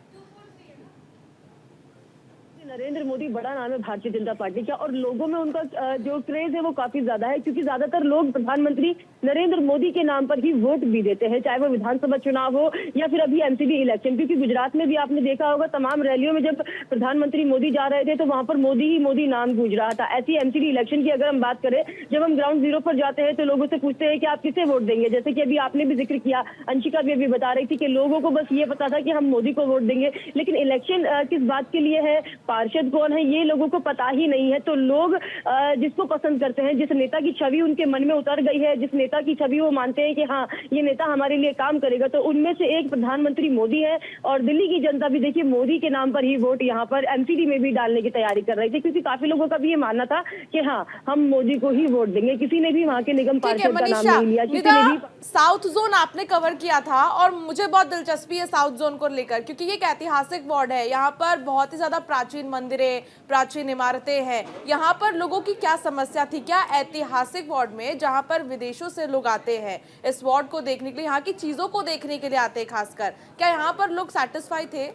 नरेंद्र मोदी बड़ा नाम है भारतीय जनता पार्टी का और लोगों में उनका जो क्रेज है वो काफी ज्यादा है, क्योंकि ज्यादातर लोग प्रधानमंत्री नरेंद्र मोदी के नाम पर ही वोट भी देते हैं, चाहे वो विधानसभा चुनाव हो या फिर अभी एमसीडी इलेक्शन। क्योंकि गुजरात में भी आपने देखा होगा तमाम रैलियों में जब प्रधानमंत्री मोदी जा रहे थे तो वहां पर मोदी ही मोदी नाम गूंज रहा था। ऐसी एमसीडी इलेक्शन की अगर हम बात करें, जब हम ग्राउंड जीरो पर जाते हैं तो लोगों से पूछते हैं कि आप किसे वोट देंगे, जैसे कि अभी आपने भी जिक्र किया, अंशिका भी अभी बता रही थी कि लोगों को बस ये पता था कि हम मोदी को वोट देंगे, लेकिन इलेक्शन किस बात के लिए है, पार्षद कौन है, ये लोगों को पता ही नहीं है। तो लोग जिसको पसंद करते हैं, जिस नेता की छवि उनके मन में उतर गई है, जिस नेता की छवि वो मानते हैं कि हाँ ये नेता हमारे लिए काम करेगा, तो उनमें से एक प्रधानमंत्री मोदी है। और दिल्ली की जनता भी देखिए मोदी के नाम पर ही वोट यहाँ पर एमसीडी में भी डालने की तैयारी कर रही थी, क्योंकि काफी लोगों का भी ये मानना था कि हाँ हम मोदी को ही वोट देंगे। किसी ने भी वहाँ के निगम पार्षद का नाम नहीं लिया, किसी ने भी। साउथ जोन आपने कवर किया था और मुझे बहुत दिलचस्पी है साउथ जोन को लेकर, क्योंकि ये एक ऐतिहासिक वार्ड है, यहाँ पर बहुत ही ज्यादा प्राचीन मंदिरें, प्राचीन इमारतें हैं। यहाँ पर लोगों की क्या समस्या थी? क्या ऐतिहासिक वार्ड में जहाँ पर विदेशों से लोग आते हैं इस वार्ड को देखने के लिए, यहाँ की चीजों को देखने के लिए आते हैं खासकर, क्या यहाँ पर लोग सेटिस्फाई थे?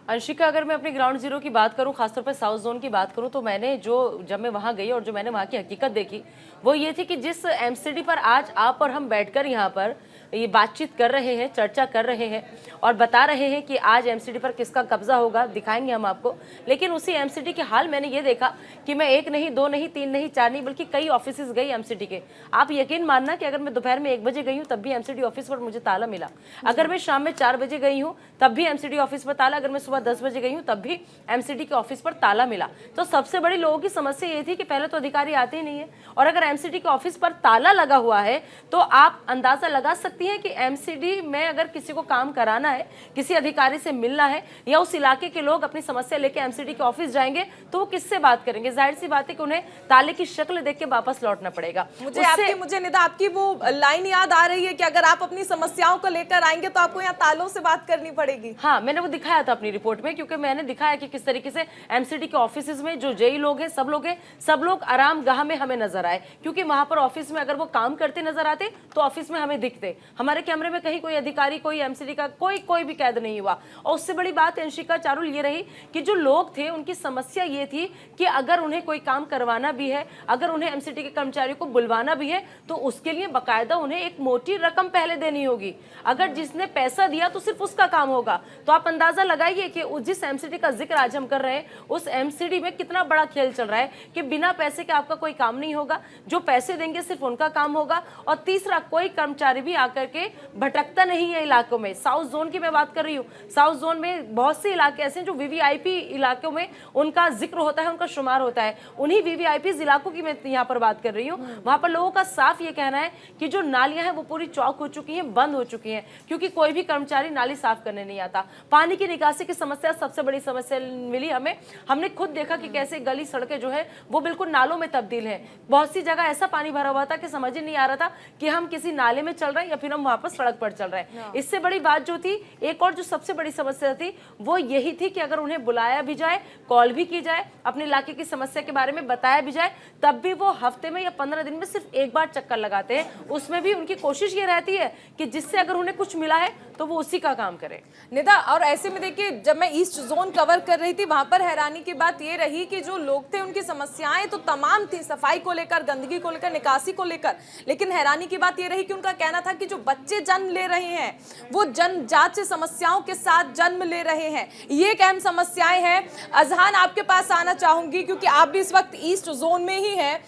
अंशिका, अगर मैं अपने ग्राउंड जीरो की बात करूं, खासतौर पर साउथ जोन की बात करूं, तो मैंने जब मैं वहां गई और जो मैंने वहां की हकीकत देखी वो ये थी कि जिस एमसीडी पर आज आप और हम बैठकर यहाँ पर ये बातचीत कर रहे हैं, चर्चा कर रहे हैं और बता रहे हैं कि आज एमसीडी पर किसका कब्जा होगा, दिखाएंगे हम आपको। लेकिन उसी एमसीडी के हाल मैंने ये देखा कि मैं 1 नहीं, 2 नहीं, 3 नहीं, 4 नहीं, बल्कि कई ऑफिसेज गई एमसीडी के। आप यकीन मानना कि अगर मैं दोपहर में 1 बजे गई हूँ तब भी एमसीडी ऑफिस पर मुझे ताला मिला। अगर मैं शाम में 4 बजे गई हूँ तब भी एमसीडी ऑफिस पर ताला। अगर मैं सुबह 10 बजे गई हूँ तब भी एमसीडी के ऑफिस पर ताला मिला। तो सबसे बड़ी लोगों की समस्या ये थी कि पहले तो अधिकारी आते ही नहीं है, और अगर एमसीडी के ऑफिस पर ताला लगा हुआ है तो आप अंदाजा लगा सकती हैं कि एमसीडी में अगर किसी को काम कराना है, किसी अधिकारी से मिलना है, या उस इलाके के लोग अपनी समस्या लेके एमसीडी के ऑफिस जाएंगे तो वो किससे बात करेंगे? जाहिर सी बात है कि उन्हें ताले की शक्ल देख के वापस लौटना पड़ेगा। मुझे निदा आपकी वो लाइन याद आ रही है कि अगर आप अपनी समस्याओं को लेकर आएंगे तो आपको यहाँ तालों से बात करनी पड़ेगी। हाँ, मैंने वो दिखाया था अपनी रिपोर्ट में, क्योंकि मैंने दिखाया कि किस तरीके से एमसीडी के ऑफिस में जो जेई लोग हैं, सब लोग आराम गाह में हमें नजर आए, क्योंकि वहां पर ऑफिस में अगर वो काम करते नजर आते तो ऑफिस में हमें दिखते। हमारे कैमरे में कहीं कोई अधिकारी, कोई एमसीडी का कोई भी कैद नहीं हुआ। और उससे बड़ी बात अंशिका चारुल ये रही कि जो लोग थे उनकी समस्या ये थी कि अगर उन्हें कोई काम करवाना भी है, अगर उन्हें एमसीडी के कर्मचारियों को बुलवाना भी है तो उसके लिए बकायदा उन्हें एक मोटी रकम पहले देनी होगी। अगर जिसने पैसा दिया तो सिर्फ उसका काम होगा। तो आप अंदाजा लगाइए कि जिस एमसीडी का जिक्र आज हम कर रहे हैं उस एमसीडी में कितना बड़ा खेल चल रहा है कि बिना पैसे के आपका कोई काम नहीं होगा, जो पैसे देंगे सिर्फ उनका काम होगा। और तीसरा, कोई कर्मचारी भी आकर के भटकता नहीं है इलाकों में। साउथ जोन की मैं बात कर रही हूँ, साउथ जोन में बहुत से इलाके ऐसे हैं जो वीवीआईपी इलाकों में उनका जिक्र होता है, उनका शुमार होता है। उन्हीं वीवीआईपी इलाकों की मैं यहाँ पर बात कर रही हूँ। वहां पर लोगों का साफ ये कहना है कि जो नालियां हैं वो पूरी चौक हो चुकी हैं, बंद हो चुकी हैं, क्योंकि कोई भी कर्मचारी नाली साफ करने नहीं आता। पानी की निकासी की समस्या सबसे बड़ी समस्या मिली हमें। हमने खुद देखा कि कैसे गली सड़कें जो है वो बिल्कुल नालों में तब्दील है। बहुत सी जगह ऐसा पानी भरा हुआ था कि समझ ही नहीं आ रहा था कि हम किसी नाले में चल रहे हैं या फिर हम वापस सड़क पर चल रहे हैं। इससे बड़ी बात जो थी, एक और जो सबसे बड़ी समस्या थी वो यही थी कि अगर उन्हें बुलाया भी जाए, कॉल भी की जाए, अपने इलाके की समस्या के बारे में बताया भी जाए, तब भी वो हफ्ते में या 15 दिन में सिर्फ एक बार चक्कर लगाते हैं। उसमें भी उनकी कोशिश ये रहती है कि जिससे अगर उन्हें कुछ मिला है तो वो उसी का काम करे। निदा, और ऐसे में देखिए, जब मैं ईस्ट जोन कवर कर रही थी वहां पर हैरानी की बात ये रही कि जो लोग थे उनकी समस्याएं तो तमाम थी, सफाई को लेकर, गंदगी को लेकर, निकासी को लेकर। लेकिन हैरानी की बात ये रही कि उनका कहना था कि जो बच्चे जन्म ले रहे हैं वो जन्मजात से समस्याओं के साथ जन्म ले रहे हैं। ये एक अहम समस्याएं हैं। अजहान, आपके पास आना चाहूंगी क्योंकि आप भी इस वक्त ईस्ट जोन में ही हैं।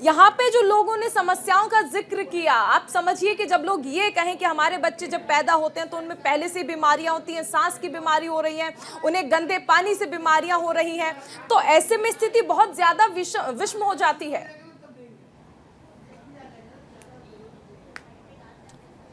यहाँ पे जो लोगों ने समस्याओं का जिक्र किया, आप समझिए कि जब लोग ये कहें कि हमारे बच्चे जब पैदा होते हैं तो उनमें पहले से बीमारियां होती हैं, सांस की बीमारी हो रही है, उन्हें गंदे पानी से बीमारियां हो रही हैं, तो ऐसे में स्थिति बहुत ज्यादा विषम हो जाती है।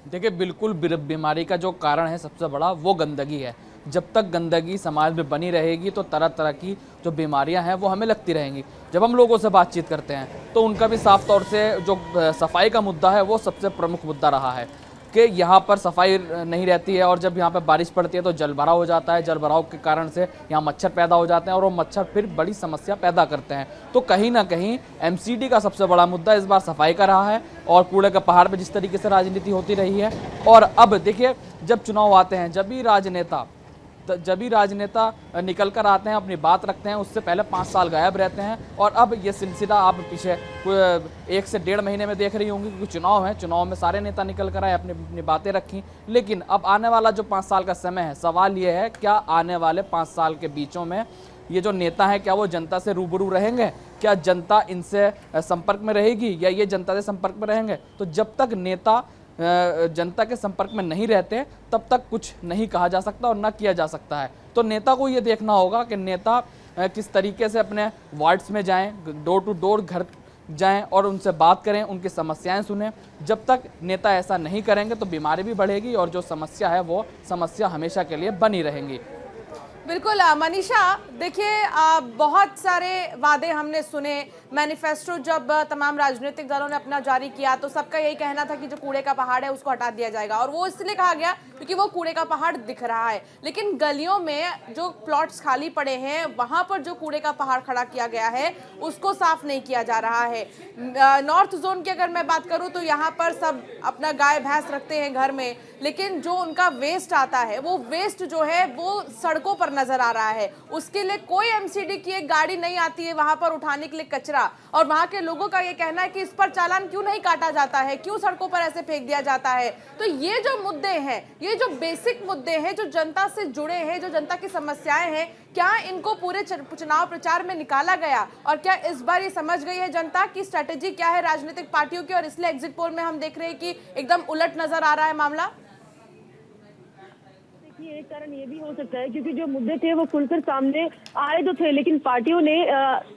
देखिए, बिल्कुल बीमारी का जो कारण है सबसे बड़ा वो गंदगी है। जब तक गंदगी समाज में बनी रहेगी तो तरह तरह की जो बीमारियां हैं वो हमें लगती रहेंगी। जब हम लोगों से बातचीत करते हैं तो उनका भी साफ तौर से जो सफाई का मुद्दा है वो सबसे प्रमुख मुद्दा रहा है कि यहाँ पर सफाई नहीं रहती है, और जब यहाँ पर बारिश पड़ती है तो जल भराव हो जाता है। जल भराव के कारण से यहाँ मच्छर पैदा हो जाते हैं और वो मच्छर फिर बड़ी समस्या पैदा करते हैं। तो कहीं ना कहीं एमसीडी का सबसे बड़ा मुद्दा इस बार सफाई का रहा है, और कूड़े के पहाड़ पर जिस तरीके से राजनीति होती रही है। और अब देखिए, जब चुनाव आते हैं, जब भी राजनेता निकल कर आते हैं, अपनी बात रखते हैं, उससे पहले 5 साल गायब रहते हैं। और अब ये सिलसिला आप पीछे 1 से 1.5 महीने में देख रही होंगी, क्योंकि चुनाव है, चुनाव में सारे नेता निकल कर आए, अपनी बातें रखी। लेकिन अब आने वाला जो 5 साल का समय है, सवाल ये है क्या आने वाले 5 साल के बीचों में ये जो नेता हैं क्या वो जनता से रूबरू रहेंगे? क्या जनता इनसे संपर्क में रहेगी या ये जनता से संपर्क में रहेंगे? तो जब तक नेता जनता के संपर्क में नहीं रहते तब तक कुछ नहीं कहा जा सकता और ना किया जा सकता है। तो नेता को ये देखना होगा कि नेता किस तरीके से अपने वार्ड्स में जाएं, डोर टू डोर घर जाएं और उनसे बात करें, उनकी समस्याएं सुनें। जब तक नेता ऐसा नहीं करेंगे तो बीमारी भी बढ़ेगी और जो समस्या है वो समस्या हमेशा के लिए बनी रहेंगी। बिल्कुल मनीषा, देखिए बहुत सारे वादे हमने सुने। मैनिफेस्टो जब तमाम राजनीतिक दलों ने अपना जारी किया तो सबका यही कहना था कि जो कूड़े का पहाड़ है उसको हटा दिया जाएगा, और वो इसलिए कहा गया क्योंकि वो कूड़े का पहाड़ दिख रहा है। लेकिन गलियों में जो प्लॉट्स खाली पड़े हैं वहां पर जो कूड़े का पहाड़ खड़ा किया गया है उसको साफ नहीं किया जा रहा है। नॉर्थ जोन की अगर मैं बात करूं तो यहाँ पर सब अपना गाय भैंस रखते हैं घर में, लेकिन जो उनका वेस्ट आता है वो वेस्ट जो है वो सड़कों पर नजर आ रहा है। उसके लिए कोई एमसीडी की एक गाड़ी नहीं आती है वहां पर उठाने के लिए कचरा, और वहां के लोगों का ये कहना है कि इस पर चालान क्यों नहीं काटा जाता है, क्यों सड़कों पर ऐसे फेंक दिया जाता है। तो ये जो मुद्दे हैं, ये जो बेसिक मुद्दे हैं जो जनता से जुड़े हैं, जो जनता की समस्याएं हैं, क्या इनको पूरे चुनाव प्रचार में निकाला गया? और क्या इस बार ये समझ गई है जनता की स्ट्रेटेजी क्या है राजनीतिक पार्टियों की, और इसलिए एग्जिट पोल में हम देख रहे हैं कि एकदम उलट नजर आ रहा है मामला? एक कारण ये भी हो सकता है क्योंकि जो मुद्दे थे वो खुलकर सामने आए तो थे, लेकिन पार्टियों ने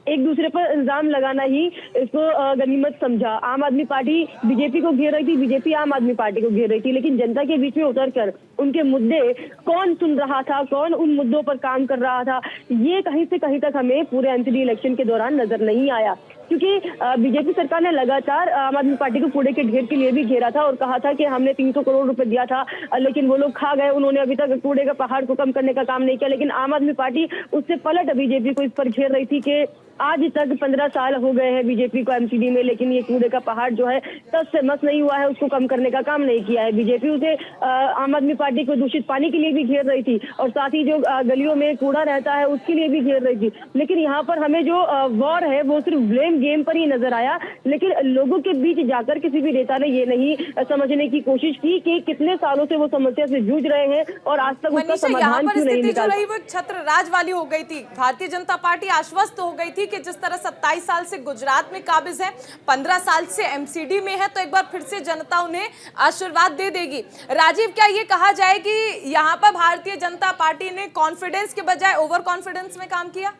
एक दूसरे पर इल्जाम लगाना ही इसको गनीमत समझा। आम आदमी पार्टी बीजेपी को घेर रही थी, बीजेपी आम आदमी पार्टी को घेर रही थी, लेकिन जनता के बीच में उतरकर उनके मुद्दे कौन सुन रहा था, कौन उन मुद्दों पर काम कर रहा था, ये कहीं से कहीं तक हमें पूरे एमसीडी इलेक्शन के दौरान नजर नहीं आया। क्योंकि बीजेपी सरकार ने लगातार आम आदमी पार्टी को कूड़े के ढेर के लिए भी घेरा था और कहा था कि हमने 300 करोड़ रुपए दिया था, लेकिन वो लोग खा गए, उन्होंने अभी तक कूड़े का पहाड़ को कम करने का काम नहीं किया। लेकिन आम आदमी पार्टी उससे पलट बीजेपी को इस पर घेर रही थी कि आज तक 15 साल हो गए हैं बीजेपी को एमसीडी में, लेकिन ये कूड़े का पहाड़ जो है तस से मस नहीं हुआ है, उसको कम करने का काम नहीं किया है। बीजेपी उसे आम आदमी पार्टी को दूषित पानी के लिए भी घेर रही थी और साथ ही जो गलियों में कूड़ा रहता है उसके लिए भी घेर रही थी। लेकिन यहाँ पर हमें जो वॉर है वो सिर्फ ब्लेम गेम पर ही नजर आया, लेकिन लोगों के बीच जाकर किसी भी नेता ने ये नहीं समझने की कोशिश की कि कितने सालों से वो समस्या से जूझ रहे हैं और आज तक उसका समाधान क्यों नहीं निकाला। जो रही वो छत्र राज वाली हो गई थी। भारतीय जनता पार्टी आश्वस्त हो गई थी कि जिस तरह 27 साल से गुजरात में काबिज है, 15 साल से एमसीडी में है, तो एक बार फिर से जनता उन्हें आशीर्वाद दे देगी। राजीव, क्या ये कहा जाए कि यहाँ पर भारतीय जनता पार्टी ने कॉन्फिडेंस के बजाय ओवर कॉन्फिडेंस में काम किया?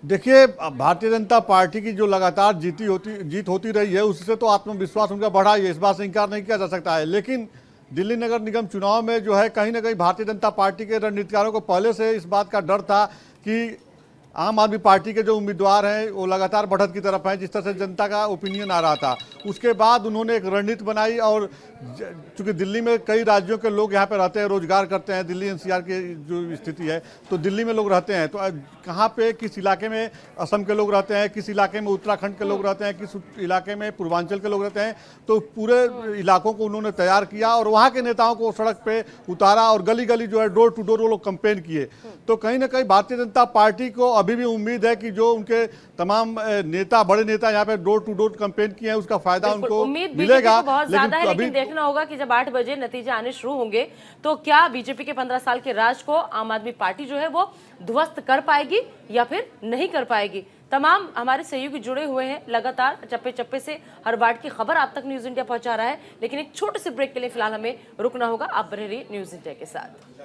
देखिए, भारतीय जनता पार्टी की जो लगातार जीत होती रही है उससे तो आत्मविश्वास उनका बढ़ा ही है, इस बात से इंकार नहीं किया जा सकता है। लेकिन दिल्ली नगर निगम चुनाव में जो है कहीं ना कहीं भारतीय जनता पार्टी के रणनीतिकारों को पहले से इस बात का डर था कि आम आदमी पार्टी के जो उम्मीदवार हैं वो लगातार बढ़त की तरफ हैं, जिस तरह से जनता का ओपिनियन आ रहा था। उसके बाद उन्होंने एक रणनीति बनाई और चूंकि दिल्ली में कई राज्यों के लोग यहाँ पे रहते हैं, रोजगार करते हैं, दिल्ली एनसीआर की जो स्थिति है तो दिल्ली में लोग रहते हैं, तो कहाँ पे किस इलाके में असम के लोग रहते हैं, किस इलाके में उत्तराखंड के लोग रहते हैं, किस इलाके में पूर्वांचल के लोग रहते हैं, तो पूरे इलाकों को उन्होंने तैयार किया और वहाँ के नेताओं को सड़क पे उतारा और गली गली जो है डोर टू डोर वो लोग कैंपेन किए। तो कहीं ना कहीं भारतीय जनता पार्टी को अभी भी उम्मीद है कि जो उनके तमाम नेता, बड़े नेता यहाँ पे डोर टू डोर कैंपेन किए हैं उसका फायदा उनको मिलेगा। बहुत ज्यादा है, लेकिन देखना होगा कि जब 8 बजे नतीजे आने शुरू होंगे तो क्या बीजेपी के 15 साल के राज को आम आदमी पार्टी जो है वो ध्वस्त कर पाएगी या फिर नहीं कर पाएगी। तमाम हमारे सहयोगी जुड़े हुए हैं, लगातार चप्पे चप्पे से हर वार्ड की खबर आप तक न्यूज इंडिया पहुंचा रहा है। लेकिन एक छोटे से ब्रेक के लिए फिलहाल हमें रुकना होगा। आप बने रहिए न्यूज इंडिया के साथ।